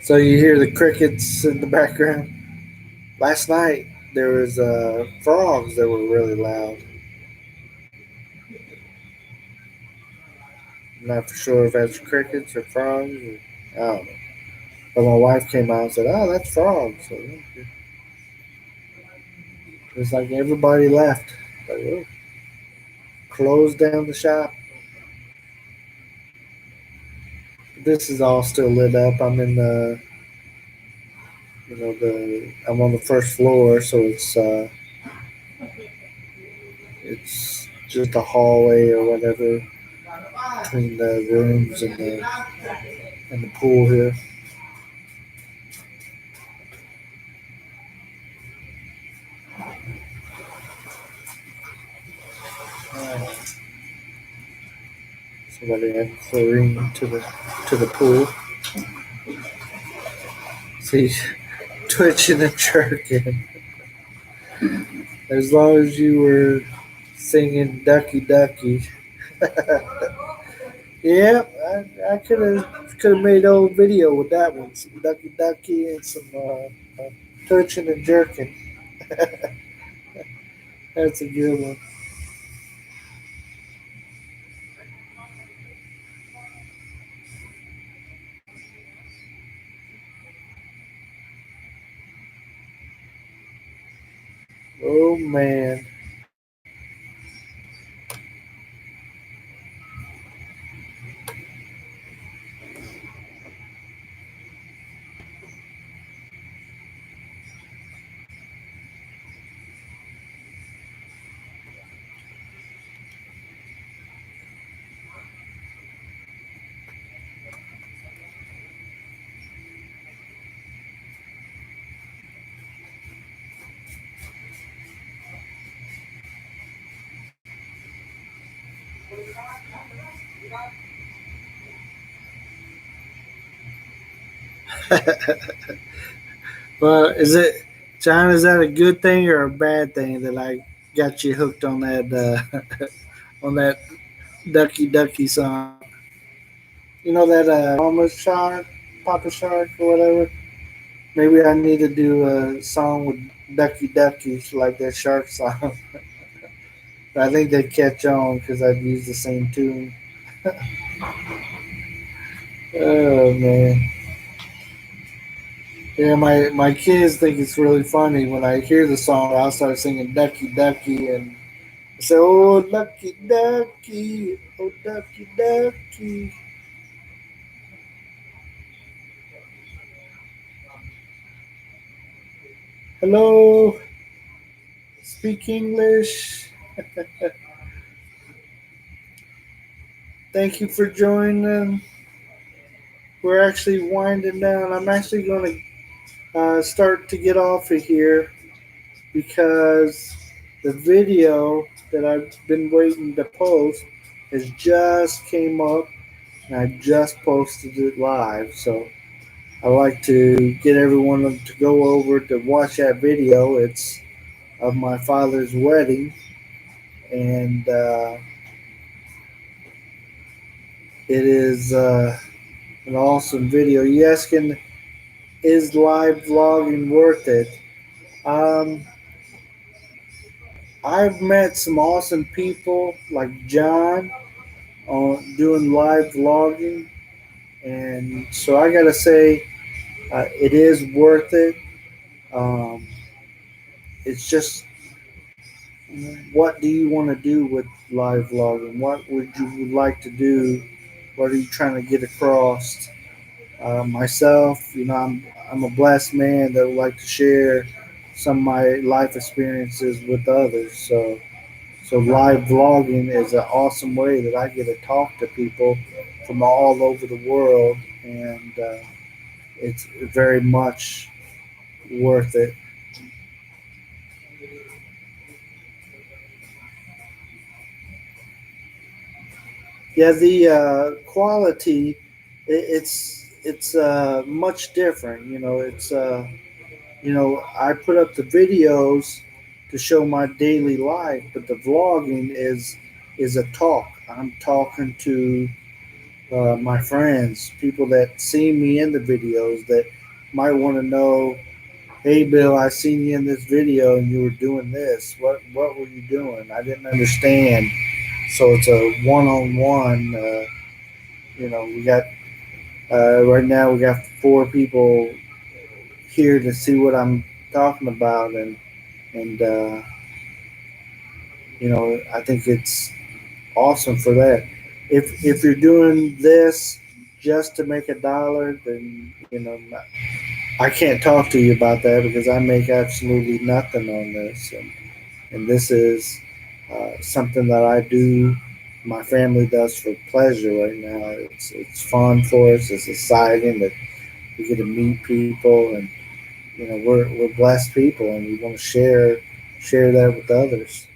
So you hear the crickets in the background. Last night there was frogs that were really loud. I'm not for sure if that's crickets or frogs. I don't know. But my wife came out and said, "Oh, that's frogs." So it's like everybody left. Like, oh, closed down the shop. This is all still lit up. I'm in the, I'm on the first floor, so it's just a hallway or whatever between the rooms and the pool here. Somebody had chlorine to the pool. See, twitching and jerking. As long as you were singing "Ducky Ducky," yeah, I could have made an old video with that one. Some "Ducky Ducky" and some twitching and jerking. That's a good one. Oh man. Well, is it, John? Is that a good thing or a bad thing that I got you hooked on that on that Ducky Ducky song? You know that Mama Shark, Papa Shark, or whatever. Maybe I need to do a song with Ducky Ducky like that shark song. But I think they'd catch on because I'd use the same tune. Oh man. Yeah, my kids think it's really funny when I hear the song. I'll start singing Ducky Ducky and say, "Oh Lucky Ducky, oh Ducky Ducky." Hello, speak English. Thank you for joining. We're actually winding down. I'm actually going to start to get off of here because the video that I've been waiting to post has just came up, and I just posted it live. So I like to get everyone to go over to watch that video. It's of my father's wedding, and it is an awesome video. You asking, is live vlogging worth it? Um, I've met some awesome people like John on doing live vlogging, and so I gotta say it is worth it. Um, it's just, what do you want to do with live vlogging? What would you like to do? What are you trying to get across? Myself, I'm a blessed man that would like to share some of my life experiences with others. So live vlogging is an awesome way that I get to talk to people from all over the world, and it's very much worth it. Yeah, the quality, it's much different. I put up the videos to show my daily life, but the vlogging is a talk. I'm talking to my friends, people that see me in the videos that might want to know, hey Bill, I seen you in this video and you were doing this. What were you doing? I didn't understand. So it's a one-on-one. We got right now we got four people here to see what I'm talking about, and I think it's awesome for that. If you're doing this just to make a dollar, then I can't talk to you about that because I make absolutely nothing on this, and this is something that I do. My family does for pleasure right now. It's fun for us. It's exciting that we get to meet people, and we're blessed people, and we want to share that with others.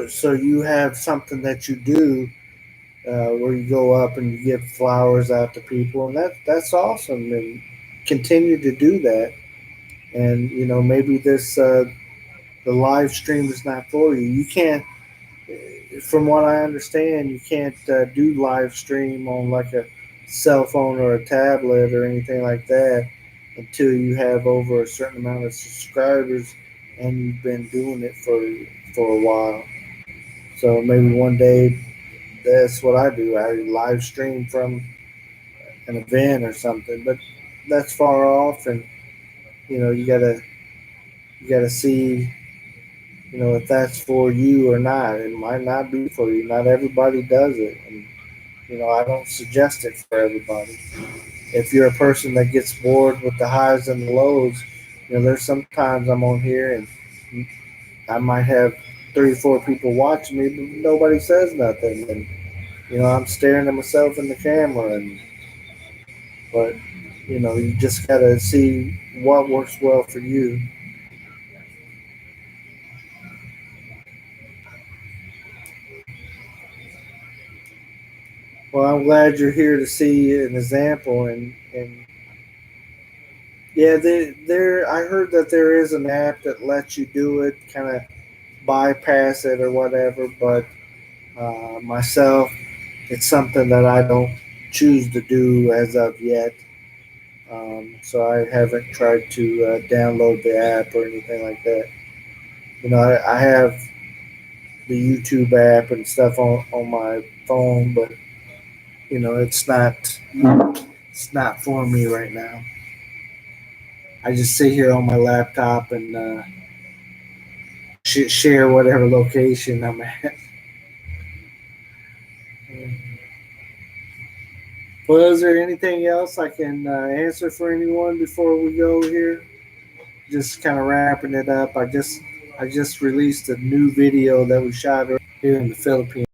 So you have something that you do where you go up and you give flowers out to people, and that's awesome. And continue to do that. And maybe this the live stream is not for you. You can't, from what I understand, you can't do live stream on like a cell phone or a tablet or anything like that until you have over a certain amount of subscribers and you've been doing it for a while. So maybe one day that's what I do. I live stream from an event or something, but that's far off, and you gotta see if that's for you or not. It might not be for you. Not everybody does it, and I don't suggest it for everybody. If you're a person that gets bored with the highs and the lows, there's sometimes I'm on here and I might have 3 or 4 people watching me, but nobody says nothing, and I'm staring at myself in the camera, but you just gotta see what works well for you. Well, I'm glad you're here to see an example, and yeah, there. I heard that there is an app that lets you do it, kind of bypass it or whatever. But myself, it's something that I don't choose to do as of yet. So I haven't tried to download the app or anything like that. I have the YouTube app and stuff on my phone, but it's not for me right now. I just sit here on my laptop and share whatever location I'm at. Well, is there anything else I can answer for anyone before we go here? Just kind of wrapping it up. I just released a new video that we shot here in the Philippines.